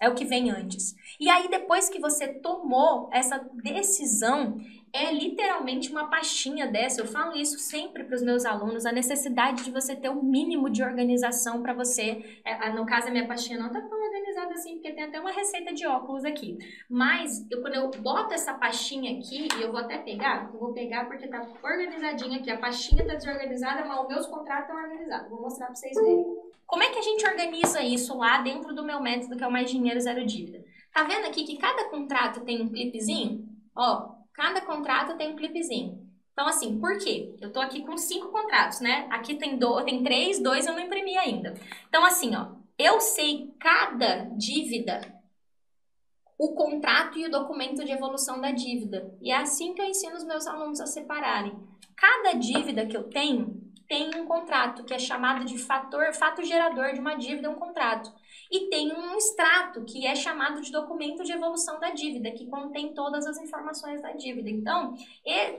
É o que vem antes. E aí, depois que você tomou essa decisão, é literalmente uma pastinha dessa. Eu falo isso sempre para os meus alunos, a necessidade de você ter um mínimo de organização para você. No caso, a minha pastinha não está tão organizada assim, porque tem até uma receita de óculos aqui. Mas, quando eu boto essa pastinha aqui, e eu vou até pegar, eu vou pegar porque está organizadinha aqui. A pastinha está desorganizada, mas os meus contratos estão organizados. Vou mostrar para vocês verem. Como é que a gente organiza isso lá dentro do meu método, que é o Mais Dinheiro Zero Dívida? Tá vendo aqui que cada contrato tem um clipezinho? Ó, cada contrato tem um clipezinho. Então, assim, por quê? Eu tô aqui com 5 contratos, né? Aqui tem 3, 2 eu não imprimi ainda. Então, assim, ó, eu sei cada dívida, o contrato e o documento de evolução da dívida. E é assim que eu ensino os meus alunos a separarem. Cada dívida que eu tenho tem um contrato, que é chamado de fato gerador de uma dívida, um contrato. E tem um extrato, que é chamado de documento de evolução da dívida, que contém todas as informações da dívida. Então,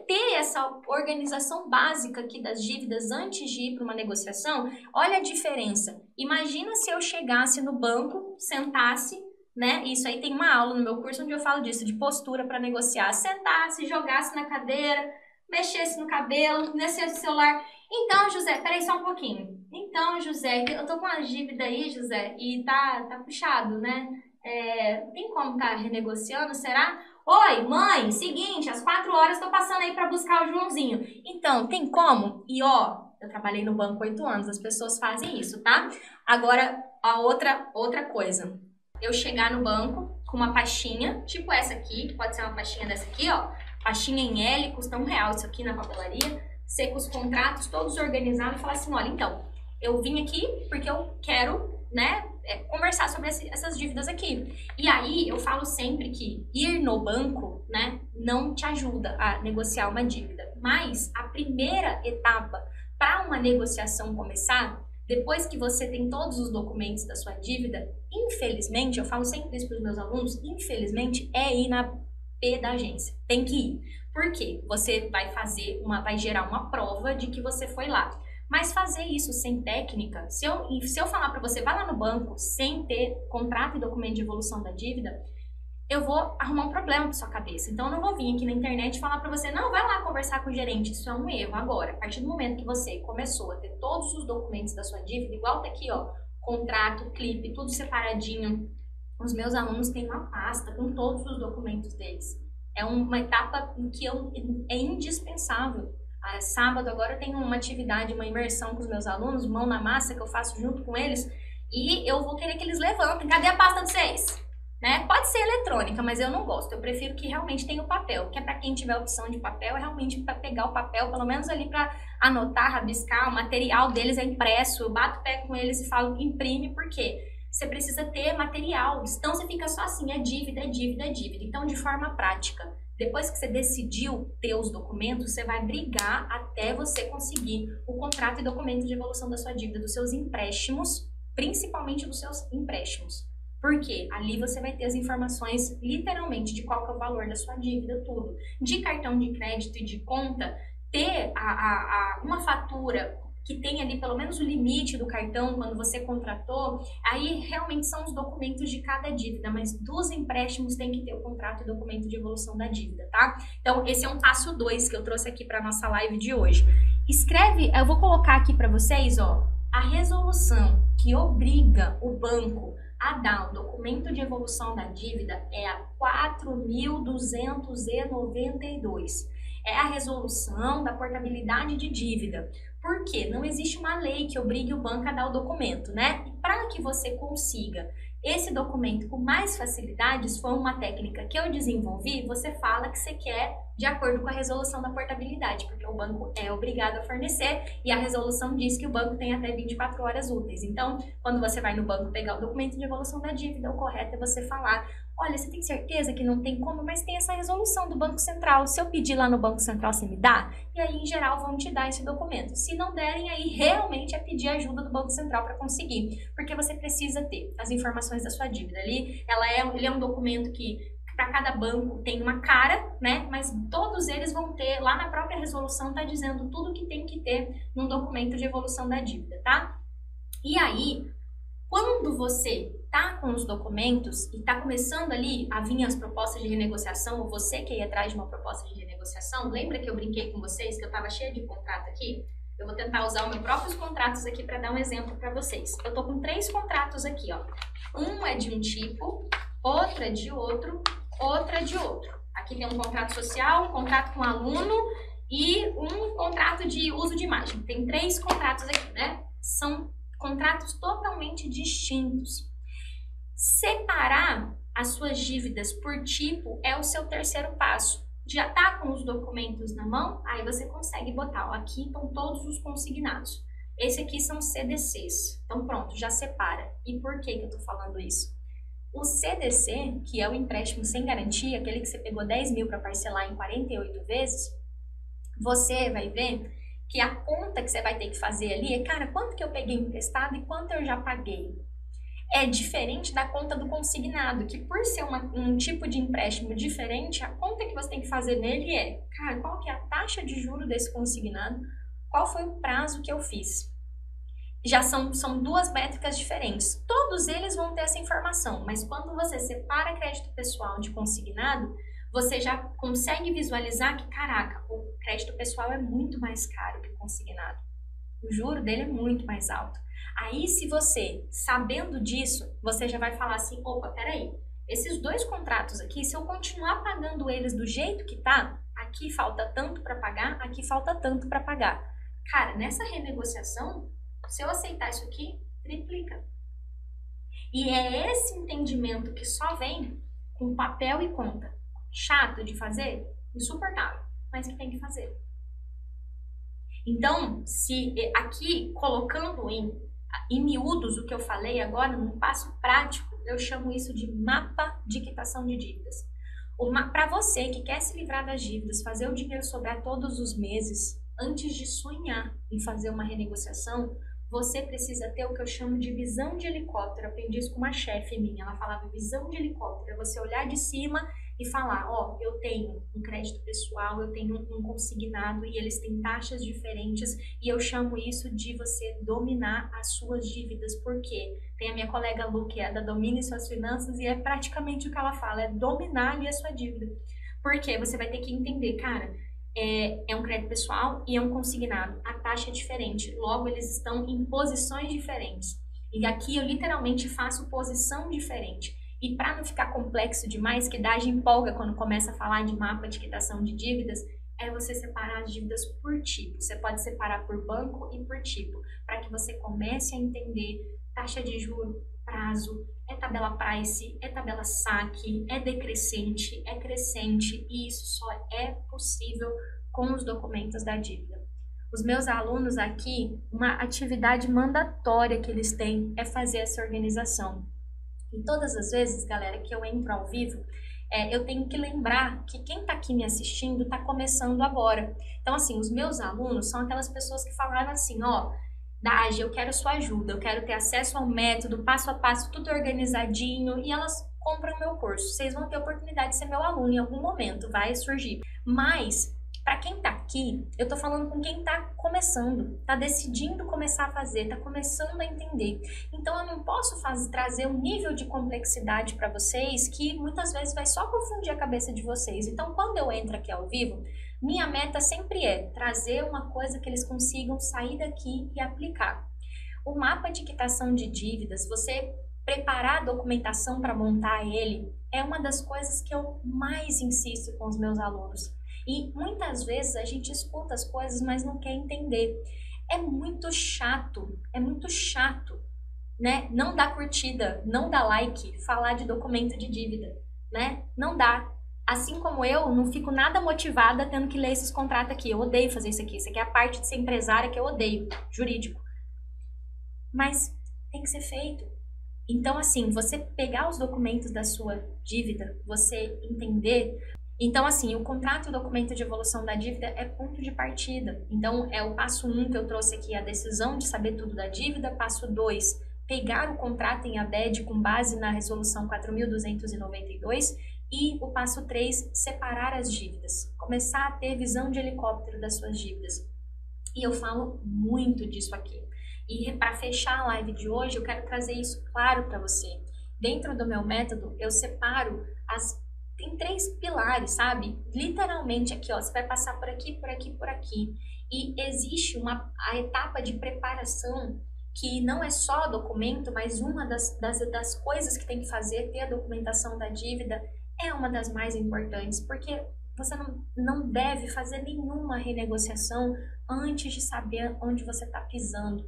ter essa organização básica aqui das dívidas antes de ir para uma negociação, olha a diferença. Imagina se eu chegasse no banco, sentasse, né? Isso aí tem uma aula no meu curso onde eu falo disso, de postura para negociar. Sentasse, jogasse na cadeira, mexesse no cabelo, nesse celular. Então, José, peraí só um pouquinho. Então, José, eu tô com uma dívida aí, José, e tá puxado, né? Tem como tá renegociando, será? Oi, mãe, seguinte, às 4 horas tô passando aí pra buscar o Joãozinho. Então, tem como? E ó, eu trabalhei no banco 8 anos, as pessoas fazem isso, tá? Agora, a outra coisa. Eu chegar no banco com uma pastinha, tipo essa aqui, que pode ser uma pastinha dessa aqui, ó. Pastinha em L, custa R$1 isso aqui na papelaria. Ser com os contratos todos organizados e falar assim, olha, então, eu vim aqui porque eu quero, né, conversar sobre essas dívidas aqui. E aí, eu falo sempre que ir no banco, né, não te ajuda a negociar uma dívida. Mas a primeira etapa para uma negociação começar, depois que você tem todos os documentos da sua dívida, infelizmente, eu falo sempre isso para os meus alunos, infelizmente, é ir na P da agência. Tem que ir. Por quê? Você vai gerar uma prova de que você foi lá. Mas fazer isso sem técnica, se eu falar para você, vai lá no banco sem ter contrato e documento de evolução da dívida, eu vou arrumar um problema para sua cabeça. Então, eu não vou vir aqui na internet e falar para você, não, vai lá conversar com o gerente. Isso é um erro. Agora, a partir do momento que você começou a ter todos os documentos da sua dívida, igual tá aqui, ó, contrato, clipe, tudo separadinho. Os meus alunos têm uma pasta com todos os documentos deles. É uma etapa que é indispensável. Sábado agora eu tenho uma atividade, uma imersão com os meus alunos, mão na massa, que eu faço junto com eles, e eu vou querer que eles levantem. Cadê a pasta de vocês? Né? Pode ser eletrônica, mas eu não gosto. Eu prefiro que realmente tenha o papel, que é para quem tiver opção de papel, é realmente para pegar o papel, pelo menos ali para anotar, rabiscar. O material deles é impresso, eu bato o pé com eles e falo, imprime, por quê? Você precisa ter material, então você fica só assim, é dívida, é dívida, é dívida. Então, de forma prática, depois que você decidiu ter os documentos, você vai brigar até você conseguir o contrato e documento de evolução da sua dívida, dos seus empréstimos, principalmente dos seus empréstimos. Porque ali você vai ter as informações, literalmente, de qual que é o valor da sua dívida, tudo. De cartão de crédito e de conta, ter uma fatura que tem ali pelo menos o limite do cartão quando você contratou, aí realmente são os documentos de cada dívida, mas dos empréstimos tem que ter o contrato e documento de evolução da dívida, tá? Então, esse é um passo 2 que eu trouxe aqui para nossa live de hoje. Escreve, eu vou colocar aqui para vocês, ó, a resolução que obriga o banco a dar o documento de evolução da dívida é a 4.292. É a resolução da portabilidade de dívida. Por quê? Não existe uma lei que obrigue o banco a dar o documento, né? E para que você consiga esse documento com mais facilidades, foi uma técnica que eu desenvolvi, você fala que você quer de acordo com a resolução da portabilidade, porque o banco é obrigado a fornecer e a resolução diz que o banco tem até 24 horas úteis. Então, quando você vai no banco pegar o documento de evolução da dívida, o correto é você falar, olha, você tem certeza que não tem como, mas tem essa resolução do Banco Central. Se eu pedir lá no Banco Central, você me dá? E aí, em geral, vão te dar esse documento. Se não derem, aí realmente é pedir ajuda do Banco Central para conseguir, porque você precisa ter as informações da sua dívida. Ele é um documento que para cada banco tem uma cara, né? Mas todos eles vão ter, lá na própria resolução, tá dizendo tudo que tem que ter num documento de evolução da dívida, tá? E aí, quando você tá com os documentos e tá começando ali a vir as propostas de renegociação, ou você quer ir atrás de uma proposta de renegociação, lembra que eu brinquei com vocês que eu tava cheia de contrato aqui? Eu vou tentar usar os meus próprios contratos aqui para dar um exemplo para vocês. Eu tô com 3 contratos aqui, ó. Um é de um tipo, outro é de outro, outra de outro. Aqui tem um contrato social, um contrato com aluno e um contrato de uso de imagem. Tem 3 contratos aqui, né? São contratos totalmente distintos. Separar as suas dívidas por tipo é o seu terceiro passo. Já tá com os documentos na mão? Aí você consegue botar, ó, aqui estão todos os consignados. Esse aqui são CDCs. Então pronto, já separa. E por que eu tô falando isso? O CDC, que é o empréstimo sem garantia, aquele que você pegou 10 mil para parcelar em 48 vezes, você vai ver que a conta que você vai ter que fazer ali é, cara, quanto que eu peguei emprestado e quanto eu já paguei? É diferente da conta do consignado, que por ser um tipo de empréstimo diferente, a conta que você tem que fazer nele é, cara, qual que é a taxa de juro desse consignado, qual foi o prazo que eu fiz. Já são duas métricas diferentes. Todos eles vão ter essa informação, mas quando você separa crédito pessoal de consignado, você já consegue visualizar que, caraca, o crédito pessoal é muito mais caro que o consignado. O juro dele é muito mais alto. Aí, se você, sabendo disso, você já vai falar assim, opa, peraí, esses dois contratos aqui, se eu continuar pagando eles do jeito que tá, aqui falta tanto para pagar, aqui falta tanto para pagar. Cara, nessa renegociação, se eu aceitar isso aqui, triplica. E é esse entendimento que só vem com papel e conta. Chato de fazer? Insuportável, mas que tem que fazer. Então, se aqui, colocando em miúdos o que eu falei agora, num passo prático, eu chamo isso de mapa de quitação de dívidas. Para você que quer se livrar das dívidas, fazer o dinheiro sobrar todos os meses, antes de sonhar em fazer uma renegociação, você precisa ter o que eu chamo de visão de helicóptero. Eu aprendi isso com uma chefe minha, ela falava visão de helicóptero, é você olhar de cima e falar, ó, eu tenho um crédito pessoal, eu tenho um consignado e eles têm taxas diferentes e eu chamo isso de você dominar as suas dívidas. Por quê? Tem a minha colega Lu, que é da Domine Suas Finanças, e é praticamente o que ela fala, é dominar ali a sua dívida. Por quê? Você vai ter que entender, cara, é um crédito pessoal e é um consignado. A taxa é diferente, logo eles estão em posições diferentes. E aqui eu literalmente faço posição diferente. E para não ficar complexo demais, que dá de empolga quando começa a falar de mapa de quitação de dívidas, é você separar as dívidas por tipo. Você pode separar por banco e por tipo, para que você comece a entender taxa de juro, prazo, é tabela price, é tabela saque, é decrescente, é crescente, e isso só é possível com os documentos da dívida. Os meus alunos aqui, uma atividade mandatória que eles têm é fazer essa organização. E todas as vezes, galera, que eu entro ao vivo, eu tenho que lembrar que quem está aqui me assistindo está começando agora. Então, assim, os meus alunos são aquelas pessoas que falaram assim, ó, Dagi, eu quero sua ajuda, eu quero ter acesso ao método, passo a passo, tudo organizadinho, e elas compram meu curso. Vocês vão ter a oportunidade de ser meu aluno em algum momento, vai surgir. Mas, para quem tá aqui, eu tô falando com quem tá começando, tá decidindo começar a fazer, tá começando a entender. Então, eu não posso trazer um nível de complexidade para vocês que muitas vezes vai só confundir a cabeça de vocês. Então, quando eu entro aqui ao vivo, minha meta sempre é trazer uma coisa que eles consigam sair daqui e aplicar. O mapa de quitação de dívidas, você preparar a documentação para montar ele, é uma das coisas que eu mais insisto com os meus alunos. E muitas vezes a gente escuta as coisas, mas não quer entender. É muito chato, né? Não dá curtida, não dá like, falar de documento de dívida, né? Não dá. Assim como eu, não fico nada motivada tendo que ler esses contratos aqui. Eu odeio fazer isso aqui. Isso aqui é a parte de ser empresária que eu odeio, jurídico. Mas tem que ser feito. Então, assim, você pegar os documentos da sua dívida, você entender. Então, assim, o contrato e o documento de evolução da dívida é ponto de partida. Então, é o passo 1 que eu trouxe aqui, a decisão de saber tudo da dívida. Passo 2, pegar o contrato em ABED com base na resolução 4.292. E o passo 3, separar as dívidas. Começar a ter visão de helicóptero das suas dívidas. E eu falo muito disso aqui. E para fechar a live de hoje, eu quero trazer isso claro para você. Dentro do meu método, eu separo tem 3 pilares, sabe? Literalmente aqui, ó, você vai passar por aqui, por aqui, por aqui. E existe a etapa de preparação que não é só documento, mas uma das coisas que tem que fazer, ter a documentação da dívida, é uma das mais importantes, porque você não deve fazer nenhuma renegociação antes de saber onde você está pisando.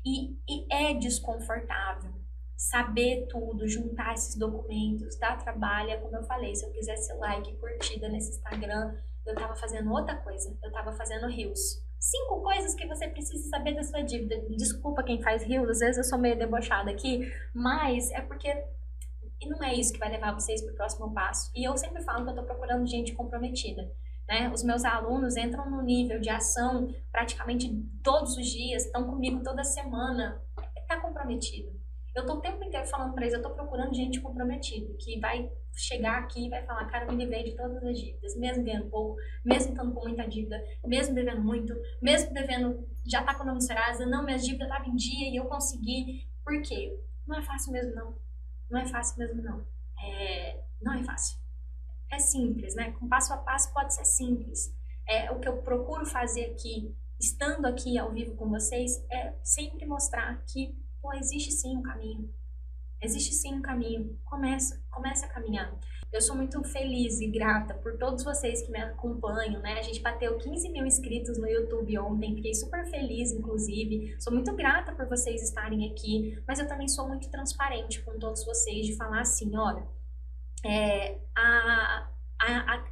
E é desconfortável saber tudo, juntar esses documentos, dá trabalho, como eu falei, se eu quisesse like, curtida nesse Instagram, eu tava fazendo outra coisa, eu tava fazendo reels. 5 coisas que você precisa saber da sua dívida. Desculpa quem faz reels, às vezes eu sou meio debochada aqui, mas é porque não é isso que vai levar vocês pro próximo passo. E eu sempre falo que eu tô procurando gente comprometida. Né? Os meus alunos entram no nível de ação praticamente todos os dias, estão comigo toda semana, está comprometido. Eu tô o tempo inteiro falando pra eles, eu tô procurando gente comprometida, que vai chegar aqui e vai falar, cara, eu me livrei de todas as dívidas, mesmo ganhando pouco, mesmo estando com muita dívida, mesmo devendo muito, mesmo devendo, já tá com o nome Serasa, não, minhas dívidas estavam em dia e eu consegui. Por quê? Não é fácil mesmo, não. Não é fácil mesmo, não. Não é fácil. É simples, né? Com passo a passo pode ser simples. O que eu procuro fazer aqui, estando aqui ao vivo com vocês, é sempre mostrar que, pô, existe sim um caminho. Existe sim um caminho. Começa a caminhar. Eu sou muito feliz e grata por todos vocês que me acompanham, né? A gente bateu 15 mil inscritos no YouTube ontem, fiquei super feliz, inclusive. Sou muito grata por vocês estarem aqui, mas eu também sou muito transparente com todos vocês de falar assim, olha,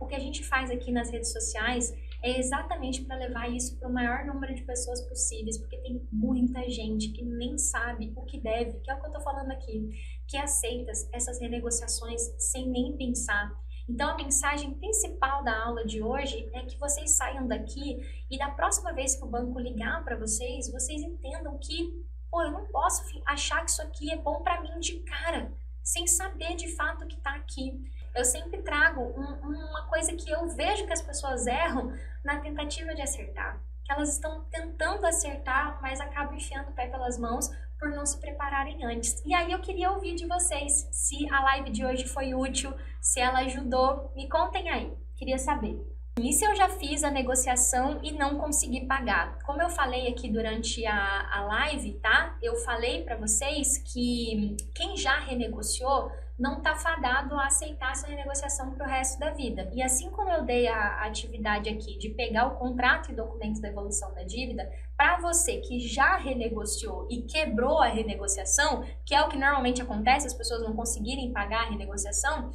o que a gente faz aqui nas redes sociais é exatamente para levar isso para o maior número de pessoas possíveis, porque tem muita gente que nem sabe o que deve, que é o que eu tô falando aqui, que aceita essas renegociações sem nem pensar. Então, a mensagem principal da aula de hoje é que vocês saiam daqui e da próxima vez que o banco ligar para vocês, vocês entendam que, pô, eu não posso achar que isso aqui é bom para mim de cara, sem saber de fato o que está aqui. Eu sempre trago uma coisa que eu vejo que as pessoas erram na tentativa de acertar. Que elas estão tentando acertar, mas acabam enfiando o pé pelas mãos por não se prepararem antes. E aí eu queria ouvir de vocês se a live de hoje foi útil, se ela ajudou. Me contem aí, queria saber. E se eu já fiz a negociação e não consegui pagar? Como eu falei aqui durante a live, tá? Eu falei para vocês que quem já renegociou não está fadado a aceitar essa renegociação para o resto da vida. E assim como eu dei a atividade aqui de pegar o contrato e documentos da evolução da dívida, para você que já renegociou e quebrou a renegociação, que é o que normalmente acontece, as pessoas não conseguirem pagar a renegociação,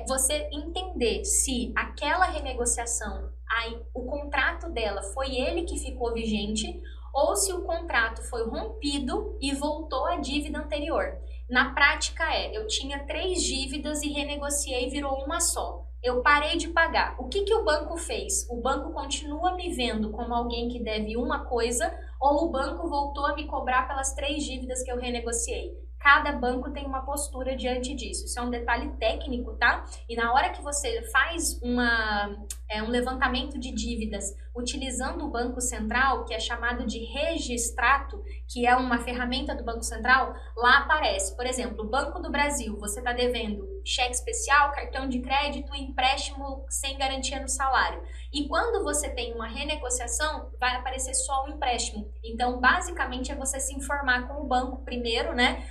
você entender se aquela renegociação, o contrato dela foi ele que ficou vigente, ou se o contrato foi rompido e voltou à dívida anterior. Na prática eu tinha 3 dívidas e renegociei e virou uma só. Eu parei de pagar. O que o banco fez? O banco continua me vendo como alguém que deve uma coisa ou o banco voltou a me cobrar pelas 3 dívidas que eu renegociei? Cada banco tem uma postura diante disso. Isso é um detalhe técnico, tá? E na hora que você faz um levantamento de dívidas utilizando o Banco Central, que é chamado de registrato, que é uma ferramenta do Banco Central, lá aparece, por exemplo, Banco do Brasil, você está devendo cheque especial, cartão de crédito e empréstimo sem garantia no salário. E quando você tem uma renegociação, vai aparecer só o empréstimo. Então, basicamente, é você se informar com o banco primeiro, né?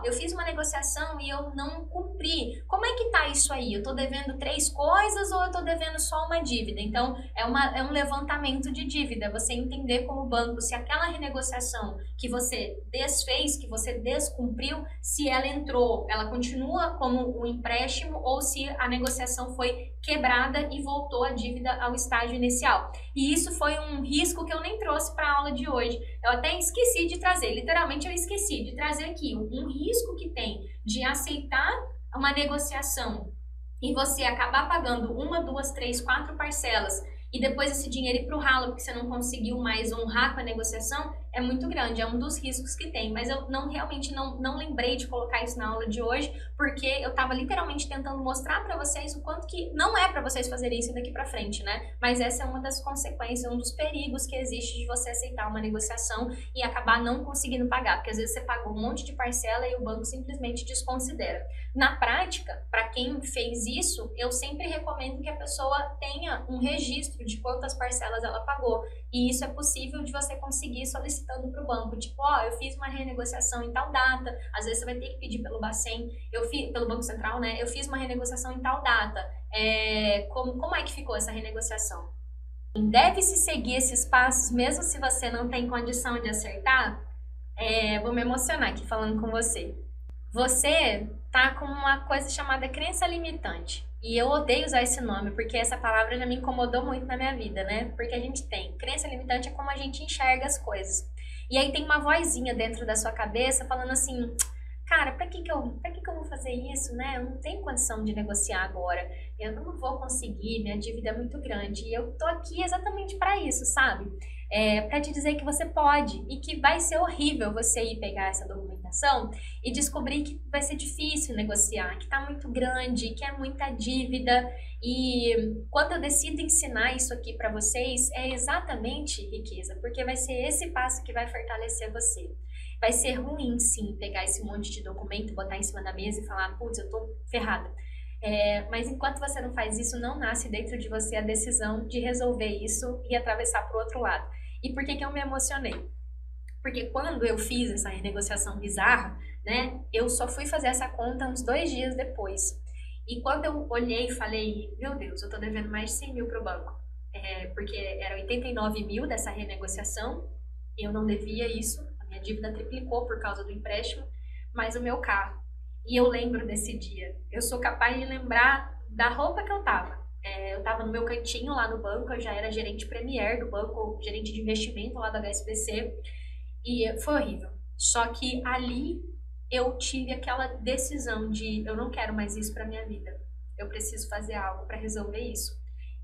Eu fiz uma negociação e eu não cumpri. Como é que tá isso aí? Eu tô devendo 3 coisas ou eu tô devendo só uma dívida? Então, é um levantamento de dívida. Você entender como banco se aquela renegociação que você desfez, que você descumpriu, se ela entrou, ela continua como um empréstimo ou se a negociação foi quebrada e voltou a dívida ao estágio inicial. E isso foi um risco que eu nem trouxe para a aula de hoje. Eu até esqueci de trazer, literalmente eu esqueci de trazer aqui um risco que tem de aceitar uma negociação e você acabar pagando 1, 2, 3, 4 parcelas e depois esse dinheiro ir para o ralo porque você não conseguiu mais honrar com a negociação, é muito grande, é um dos riscos que tem. Mas eu realmente não lembrei de colocar isso na aula de hoje, porque eu estava literalmente tentando mostrar para vocês o quanto que não é para vocês fazerem isso daqui para frente, né? Mas essa é uma das consequências, um dos perigos que existe de você aceitar uma negociação e acabar não conseguindo pagar, porque às vezes você pagou um monte de parcela e o banco simplesmente desconsidera. Na prática, para quem fez isso, eu sempre recomendo que a pessoa tenha um registro de quantas parcelas ela pagou. E isso é possível de você conseguir solicitando para o banco. Tipo, eu fiz uma renegociação em tal data. Às vezes você vai ter que pedir pelo Bacen, pelo Banco Central, né? Eu fiz uma renegociação em tal data. Como é que ficou essa renegociação? Deve-se seguir esses passos, mesmo se você não tem condição de acertar? Vou me emocionar aqui falando com você. Você tá com uma coisa chamada crença limitante. E eu odeio usar esse nome, porque essa palavra já me incomodou muito na minha vida, né? Porque a gente tem crença limitante é como a gente enxerga as coisas. E aí tem uma vozinha dentro da sua cabeça falando assim, cara, pra que eu vou fazer isso, né? Eu não tenho condição de negociar agora. Eu não vou conseguir, minha dívida é muito grande. E eu tô aqui exatamente para isso, sabe? Para te dizer que você pode e que vai ser horrível você ir pegar essa documentação negociação e descobri que vai ser difícil negociar, que tá muito grande, que é muita dívida. E quando eu decido ensinar isso aqui para vocês, é exatamente riqueza, porque vai ser esse passo que vai fortalecer você. Vai ser ruim, sim, pegar esse monte de documento, botar em cima da mesa e falar, putz, eu tô ferrada. Mas enquanto você não faz isso, não nasce dentro de você a decisão de resolver isso e atravessar para o outro lado. E por que que eu me emocionei? Porque quando eu fiz essa renegociação bizarra, né, eu só fui fazer essa conta uns 2 dias depois. E quando eu olhei e falei, meu Deus, eu tô devendo mais de 100 mil pro banco. Porque era 89 mil dessa renegociação, eu não devia isso, a minha dívida triplicou por causa do empréstimo, mas o meu carro. E eu lembro desse dia. Eu sou capaz de lembrar da roupa que eu tava. Eu tava no meu cantinho lá no banco, eu já era gerente premier do banco, gerente de investimento lá da HSBC, e foi horrível. Só que ali eu tive aquela decisão de eu não quero mais isso pra minha vida. Eu preciso fazer algo pra resolver isso.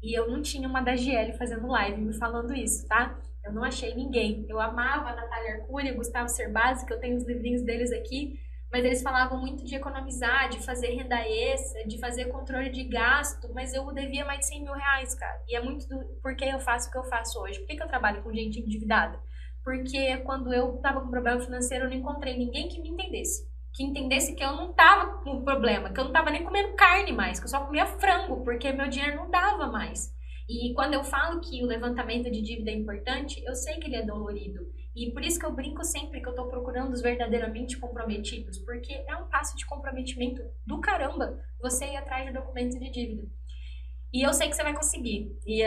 E eu não tinha uma da GL fazendo live me falando isso, tá? Eu não achei ninguém. Eu amava a Natália Arcuri, o Gustavo Cerbasi, que eu tenho os livrinhos deles aqui, mas eles falavam muito de economizar, de fazer renda extra, de fazer controle de gasto, mas eu devia mais de 100 mil reais, cara. E é muito do porquê eu faço o que eu faço hoje. Por que eu trabalho com gente endividada? Porque quando eu tava com problema financeiro, eu não encontrei ninguém que me entendesse. Que entendesse que eu não tava com problema, que eu não tava nem comendo carne mais, que eu só comia frango, porque meu dinheiro não dava mais. E quando eu falo que o levantamento de dívida é importante, eu sei que ele é dolorido. E por isso que eu brinco sempre que eu tô procurando os verdadeiramente comprometidos, porque é um passo de comprometimento do caramba você ir atrás de documento de dívida. E eu sei que você vai conseguir. E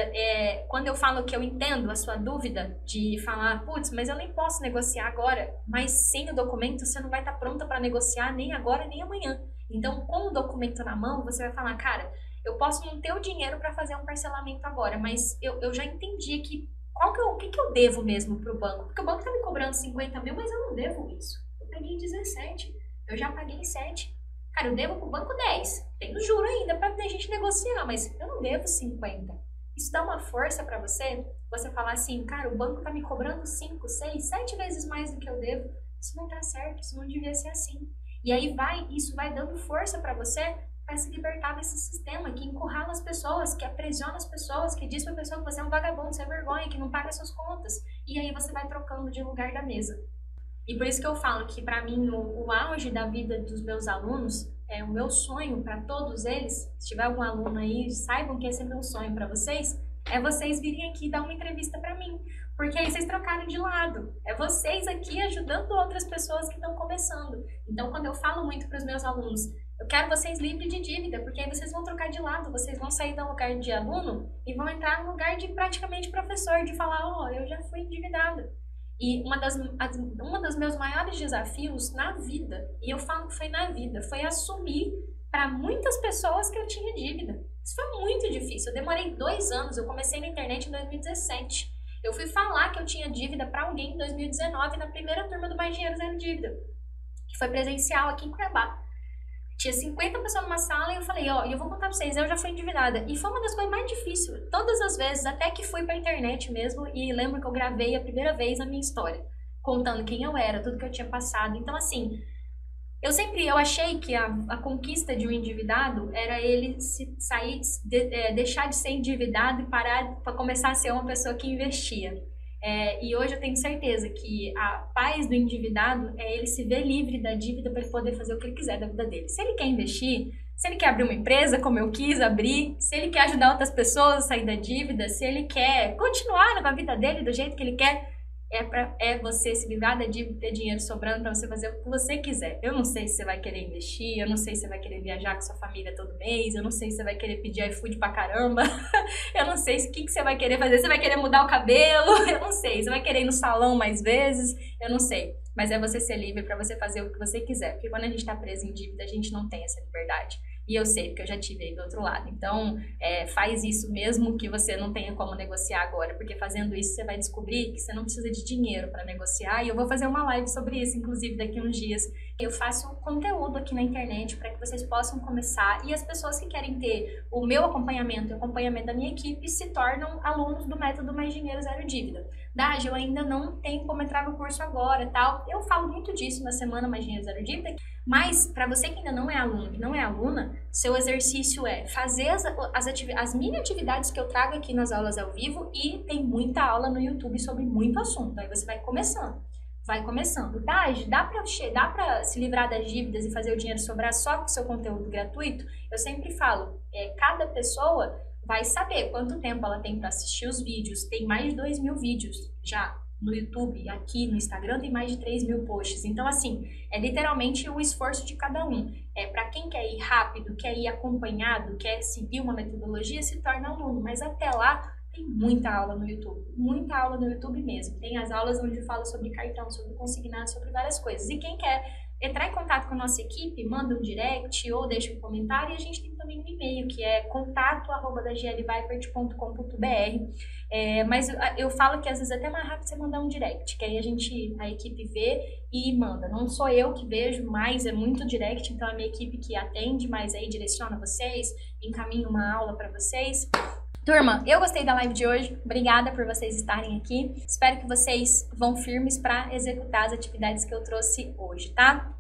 quando eu falo que eu entendo a sua dúvida de falar, putz, mas eu nem posso negociar agora, mas sem o documento você não vai estar pronta para negociar nem agora nem amanhã. Então, com o documento na mão, você vai falar, cara, eu posso não ter o dinheiro para fazer um parcelamento agora, mas eu já entendi que o que eu devo mesmo pro banco? Porque o banco tá me cobrando 50 mil, mas eu não devo isso. Eu peguei 17, eu já paguei 7. Cara, eu devo pro banco 10. Tem o juro ainda pra a gente negociar, mas eu não devo 50. Isso dá uma força pra você? Você falar assim, cara, o banco tá me cobrando 5, 6, 7 vezes mais do que eu devo. Isso não tá certo, isso não devia ser assim. E aí isso vai dando força pra você para se libertar desse sistema que encurrala as pessoas, que aprisiona as pessoas, que diz pra pessoa que você é um vagabundo, você é vergonha, que não paga suas contas. E aí você vai trocando de lugar da mesa. E por isso que eu falo que para mim o auge da vida dos meus alunos, o meu sonho para todos eles, se tiver algum aluno aí, saibam que esse é meu sonho para vocês, é vocês virem aqui dar uma entrevista para mim. Porque aí vocês trocaram de lado. É vocês aqui ajudando outras pessoas que estão começando. Então, quando eu falo muito para os meus alunos, eu quero vocês livres de dívida, porque aí vocês vão trocar de lado, vocês vão sair do lugar de aluno e vão entrar no lugar de praticamente professor, de falar, eu já fui endividado. E um dos meus maiores desafios na vida, e eu falo que foi na vida, foi assumir para muitas pessoas que eu tinha dívida. Isso foi muito difícil, eu demorei 2 anos, eu comecei na internet em 2017. Eu fui falar que eu tinha dívida para alguém em 2019, na primeira turma do Mais Dinheiro Zero Dívida, que foi presencial aqui em Cuiabá. Tinha 50 pessoas numa sala e eu falei, eu vou contar pra vocês, eu já fui endividada. E foi uma das coisas mais difíceis, todas as vezes, até que fui pra internet mesmo, e lembro que eu gravei a primeira vez a minha história, contando quem eu era, tudo que eu tinha passado. Então, assim, eu achei que a conquista de um endividado era ele deixar de ser endividado e parar para começar a ser uma pessoa que investia. E hoje eu tenho certeza que a paz do endividado é ele se ver livre da dívida para ele poder fazer o que ele quiser da vida dele. Se ele quer investir, se ele quer abrir uma empresa como eu quis abrir, se ele quer ajudar outras pessoas a sair da dívida, se ele quer continuar na vida dele do jeito que ele quer, você se livrar da dívida e ter dinheiro sobrando para você fazer o que você quiser. Eu não sei se você vai querer investir, eu não sei se você vai querer viajar com sua família todo mês, eu não sei se você vai querer pedir iFood pra caramba, eu não sei o que você vai querer fazer, você vai querer mudar o cabelo, eu não sei, você vai querer ir no salão mais vezes, eu não sei. Mas é você ser livre para você fazer o que você quiser, porque quando a gente tá preso em dívida, a gente não tem essa liberdade. E eu sei, porque eu já tive aí do outro lado. Então, faz isso mesmo que você não tenha como negociar agora, porque fazendo isso você vai descobrir que você não precisa de dinheiro para negociar. E eu vou fazer uma live sobre isso, inclusive, daqui a uns dias. Eu faço conteúdo aqui na internet para que vocês possam começar. E as pessoas que querem ter o meu acompanhamento e o acompanhamento da minha equipe se tornam alunos do método Mais Dinheiro Zero Dívida. Daj, eu ainda não tenho como entrar no curso agora, tal. Eu falo muito disso na semana Mais Dinheiro Zero Dívida. Mas, para você que ainda não é aluno, que não é aluna, seu exercício é fazer as mini atividades que eu trago aqui nas aulas ao vivo, e tem muita aula no YouTube sobre muito assunto. Aí você vai começando. Daj, dá pra se livrar das dívidas e fazer o dinheiro sobrar só com o seu conteúdo gratuito? Eu sempre falo, cada pessoa vai saber quanto tempo ela tem para assistir os vídeos. Tem mais de 2.000 vídeos já no YouTube, aqui no Instagram tem mais de 3.000 posts. Então, assim, é literalmente o esforço de cada um. Para quem quer ir rápido, quer ir acompanhado, quer seguir uma metodologia, se torna aluno. Mas até lá, tem muita aula no YouTube. Muita aula no YouTube mesmo. Tem as aulas onde eu falo sobre cartão, sobre consignado, sobre várias coisas. E quem quer entrar em contato com a nossa equipe, manda um direct ou deixa um comentário. E a gente tem também um e-mail, que é contato@daglvipert.com.br. Mas eu falo que às vezes é até mais rápido você mandar um direct, que aí a equipe vê e manda. Não sou eu que vejo, mas é muito direct, então a minha equipe que atende, mas aí direciona vocês, encaminha uma aula para vocês. Turma, eu gostei da live de hoje, obrigada por vocês estarem aqui. Espero que vocês vão firmes para executar as atividades que eu trouxe hoje, tá?